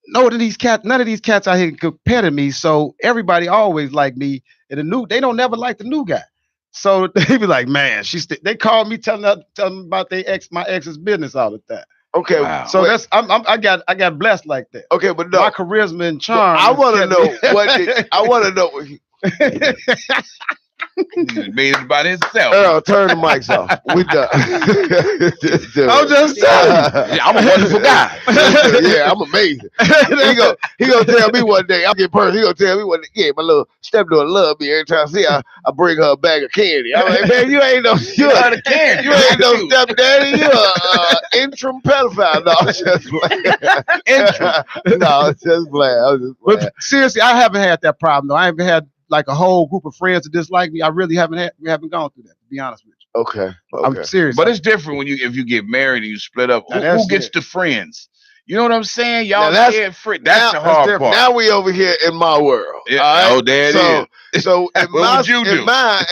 know that these cats. None of these cats out here can compare to me. So everybody always like me, and they don't never like the new guy. So they be like, man, they call me telling them about my ex's business all the time. Okay, Wow. So wait, I got blessed like that. okay, but no. My charisma and But charm. I want to kept know me- I want to know. He made it by himself. Earl, turn the mics off. We done. Just do I'm it. just telling Yeah, I'm a wonderful guy. Yeah, I'm amazing. He gonna tell me one day. I'll get personal. He gonna tell me one day. Yeah, my little stepdaughter love me every time I see her. I bring her a bag of candy. I'm like, man, you ain't no love the candy. You ain't no stepdaddy. You a interim pedophile. No, I'm just playing. No, I'm just playing. I was just playing. But seriously, I haven't had that problem though. I haven't had like a whole group of friends that dislike me. I really haven't gone through that, to be honest with you. Okay. I'm serious. But it's different when if you get married and you split up. Now Who that's gets it. the friends? You know what I'm saying? Now Y'all that's- scared free. That's the Now- hard different. part. Now we over here in my world. Yeah. all right? Oh, there it is. So in What my, would you do? in mine,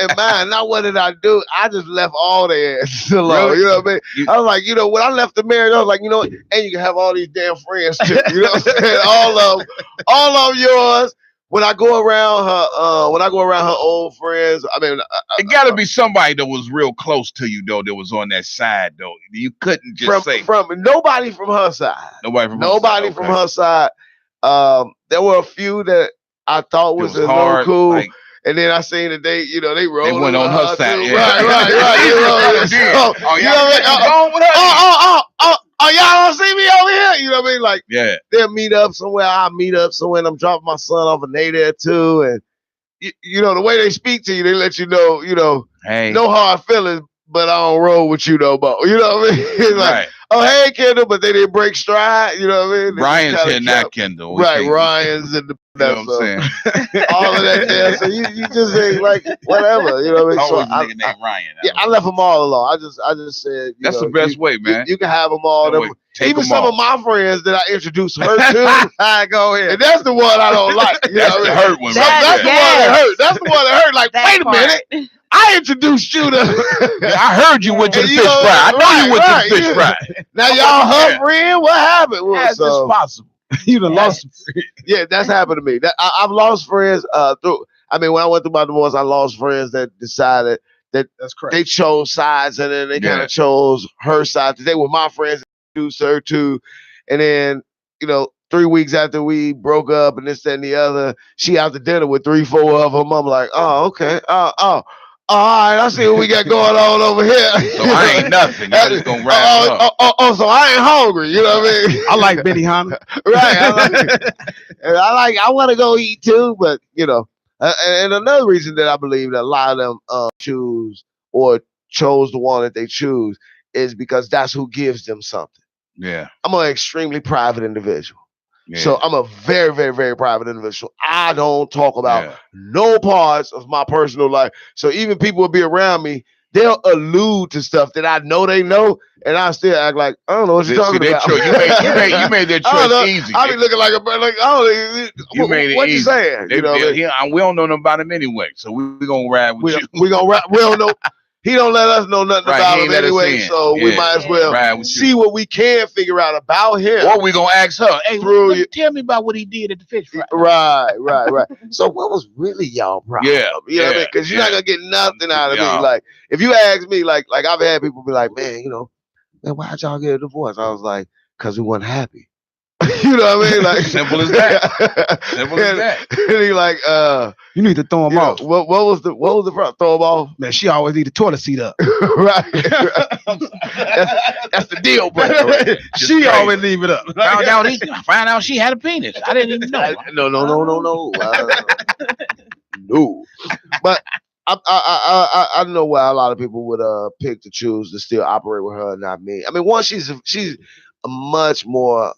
now what did I do? I just left all their asses alone. Really? You know what I mean? You- I was like, when I left the marriage, I was like, and you can have all these damn friends too. You know what I'm saying? all of yours. When I go around her old friends, I mean, It got to be somebody that was real close to you though. That was on that side though. You couldn't just say from nobody from her side. nobody from Nobody her side. from Okay. her side. There were a few that I thought It was, was a little hard. cool. Like, And then I seen that they rolled went on her side, too. yeah. Right. You know, They so, did. Oh, you know what I mean? going with her? Y'all don't see me over here. You know what I mean? Like Yeah. they'll meet up somewhere. I'll meet up somewhere, and I'm dropping my son off, and they there too. And the way they speak to you, they let you know, Hey. no hard feelings, but I don't roll with you no more. You know what I mean? It's like, Right. oh hey Kendall, but they didn't break stride. You know what I mean? They just Ryan's kinda here, not kept- Kendall. We Right, can't- Ryan's in the You know what I'm saying? all of that there. So you just ain't like whatever. You know what I mean? So Always a nigga named Ryan. I left them all alone. I just said That's the best way, man. You can have them all. That way, take Even them some all. of my friends that I introduced her to. Go ahead. And that's the one I don't like. You know That's what the I mean? hurt one, That- right That's the there. one that Yes. hurt. That's the one that hurt. Like, That wait a part. minute. I introduced you to. Yeah, I heard you went to the And fish you know, fry. I know you went to right, the fish yeah. fry. Now y'all her Yeah. friend. What happened? Well, How's so- this possible? You done lost. Yeah, that's happened to me. I've lost friends through. I mean, when I went through my divorce, I lost friends that decided that That's correct. they chose sides, and then they kind of chose her side. They were my friends, her too, and then 3 weeks after we broke up and this, that, and the other, she out to dinner with 3, 4 of them. I'm like, oh, okay. All right, I see what we got going on over here. So I ain't nothing. I just gonna wrap up. So I ain't hungry. You know what I mean? I like Benihana. Right. I want to go eat too, but and another reason that I believe that a lot of them choose or chose the one that they choose is because that's who gives them something. Yeah. I'm an extremely private individual. Yeah. So I'm a very, very, very private individual. I don't talk about no parts of my personal life. So even people will be around me, they'll allude to stuff that I know they know, and I still act like I don't know what you're talking about. You made that choice easy. I be looking like what you saying? We don't know nothing about him anyway, so we gonna ride with you. We gonna ride. We don't know. He don't let us know nothing about him anyway, so we might as well see what we can figure out about him. Or we gonna ask her, hey, tell me about what he did at the fish fry. Right. So what was really y'all problem? Yeah. You know what I mean? Because you're not gonna get nothing out of me. Like if you ask me, like I've had people be like, man, why'd y'all get a divorce? I was like, because we weren't happy. You know what I mean? Like simple as that. Simple as that. And he like, you need to throw him off. What was the problem? Throw him off? Man, she always need the toilet seat up. Right. That's the deal, bro. She always leave it up. Found out she had a penis. I didn't even know. No. No. But I know why a lot of people would pick to choose to still operate with her, not me. I mean, one, she's a much more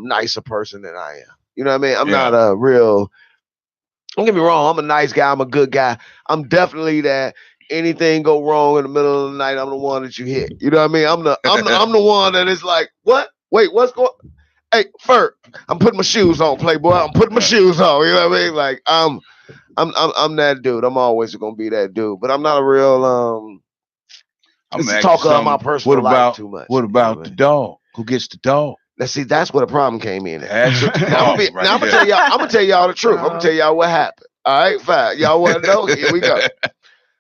nicer person than I am. You know what I mean? I'm not a real. Don't get me wrong. I'm a nice guy. I'm a good guy. I'm definitely that. Anything go wrong in the middle of the night, I'm the one that you hit. You know what I mean? I'm the one that is like, what? Wait, what's going? Hey, Ferg, I'm putting my shoes on, Playboy. I'm putting my shoes on. You know what I mean? Like I'm that dude. I'm always gonna be that dude. But I'm not a real I'm talk about my personal life too much. What about the dog? Who gets the dog? Let's see. That's where the problem came in. I'm gonna tell y'all the truth. I'm gonna tell y'all what happened. All right, fine. Y'all want to know? Here we go.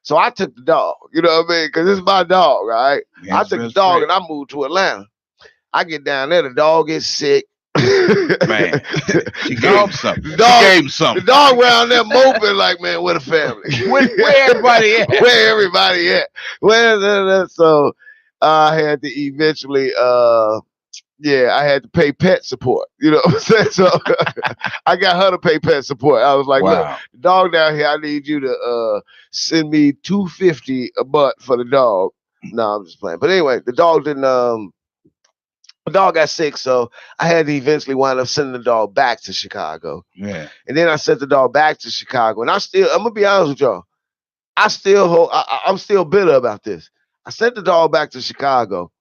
So I took the dog. You know what I mean? Because it's my dog. All right. I took the dog and I moved to Atlanta. I get down there. The dog gets sick. Man, she gave him something. The dog around there moping like, man, where the family? Where everybody at? Where everybody at? So I had to eventually, I had to pay pet support. You know what I'm saying? So I got her to pay pet support. I was like, look, the dog down here, I need you to send me $250 a month for the dog. No, I'm just playing. But anyway, the dog didn't. The dog got sick, so I had to eventually wind up sending the dog back to Chicago. Yeah. And then I sent the dog back to Chicago. And I'm gonna be honest with y'all, I'm still bitter about this. I sent the dog back to Chicago,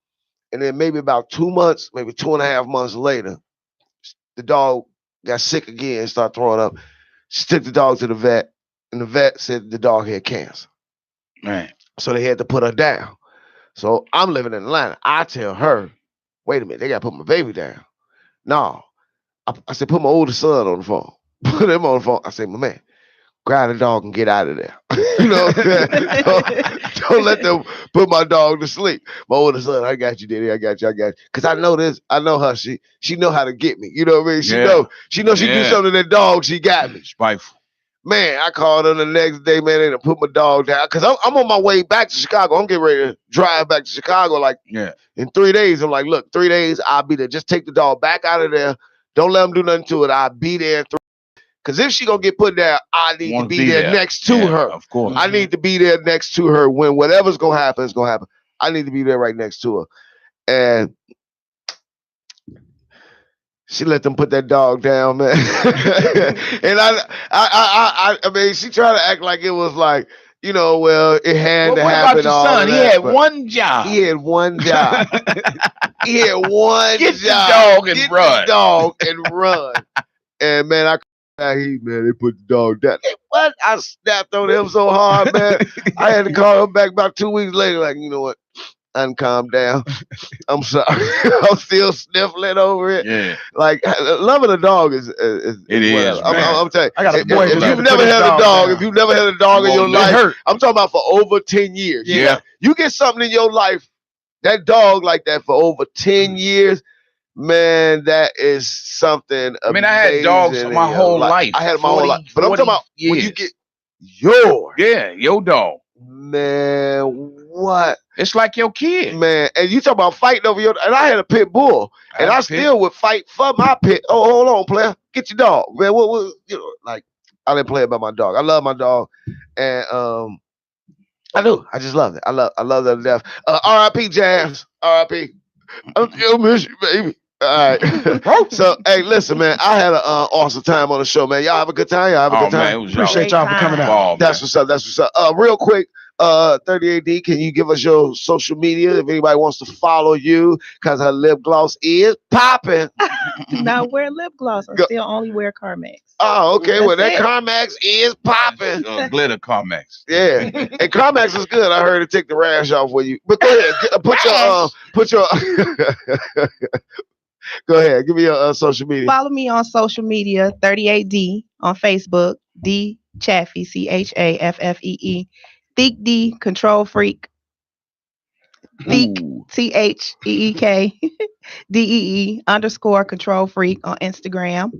and then maybe about 2 months, maybe 2.5 months later, the dog got sick again, started throwing up. She took the dog to the vet, and the vet said the dog had cancer. Right. So they had to put her down. So I'm living in Atlanta. I tell her, wait a minute, they got to put my baby down. No. I said, put my older son on the phone. Put him on the phone. I said, my man, grab the dog and get out of there. You know, don't let them put my dog to sleep. My older son, I got you, Daddy. I got you. Because I know this. I know her. She know how to get me. You know what I mean? She know she do something to that dog. She got me. Spiteful. Man, I called her the next day, man, and put my dog down. Because I'm on my way back to Chicago. I'm getting ready to drive back to Chicago in 3 days. I'm like, look, 3 days, I'll be there. Just take the dog back out of there. Don't let them do nothing to it. I'll be there in 3. Because if she going to get put there, I need to be there next to her. Of course. I need to be there next to her when whatever's going to happen is going to happen. I need to be there right next to her. And she let them put that dog down, man. And I mean, she tried to act like it was like, well, it had to happen. What about your son? He had one job. He had one job. He had one Get job. Get the dog and run. And man, they put the dog down. What? I snapped on him so hard, man. I had to call him back about 2 weeks later. Like, you know what? uncalm down. I'm sorry. I'm still sniffling over it. Yeah. Like loving a dog is It is, I'm man. telling you. I got a boy If who you've put never his had a dog dog, down. if you've never had a dog in your Won't life, hurt. I'm talking about for over 10 years. Yeah. You get something in your life, that dog like that for over 10 years, man, that is something I mean, I had dogs amazing my in whole your life. I had my whole life. But I'm 40 talking about when you years. get yours. Yeah, your dog. Man, what? It's like your kid. Man, and you talk about fighting over your, and I had a pit bull, and I still would fight for my pit. Oh, hold on, player, get your dog, man. What you know, like I didn't play about my dog. I love my dog, and I do. I just love it. I love that to death. R.I.P. Jazz. R.I.P. I still miss you, baby. All right. So, hey, listen, man. I had an awesome time on the show, man. Y'all have a good time. Y'all have a good time. Man, it was Appreciate y'all for coming out. ball, That's what's up. That's what's up. Real quick, 30AD, can you give us your social media if anybody wants to follow you? Because her lip gloss is popping. Do not wear lip gloss. I still only wear Carmex. Oh, okay. That's Well, that it. Carmex is popping. Glitter Carmex. Yeah, and Carmex is good. I heard it take the rash off with you. But go ahead, put your go ahead. Give me your social media. Follow me on social media, 38D on Facebook, D Chaffee, CHAFFEE, Thick D, Control Freak, Thick, THEEK, DEE _ Control Freak on Instagram,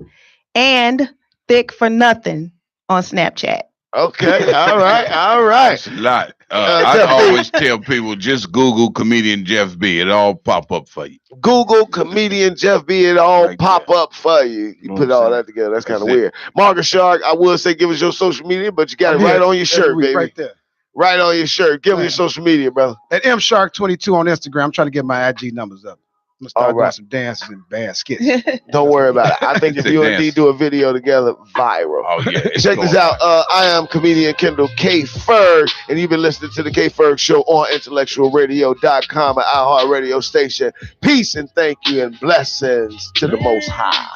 and Thick for Nothing on Snapchat. Okay, all right. That's a lot. I always tell people just Google comedian Jeff B. It'll all pop up for you. Google comedian Jeff B. It all Right pop there. up for you. You put all that together. That's kind of weird. Marcus Shark, I would say give us your social media, but you got it right on your shirt, baby. Right there. Right on your shirt. Give me your social media, brother. At MShark22 on Instagram. I'm trying to get my IG numbers up. I'm gonna start doing some dances and bad skits. Don't worry about it. I think if you and D do a video together, viral. Oh yeah. Check this out. I am comedian Kendall K.Ferg, and you've been listening to the K.Ferg Show on IntellectualRadio.com, an iHeart radio station. Peace and thank you and blessings to the Most High.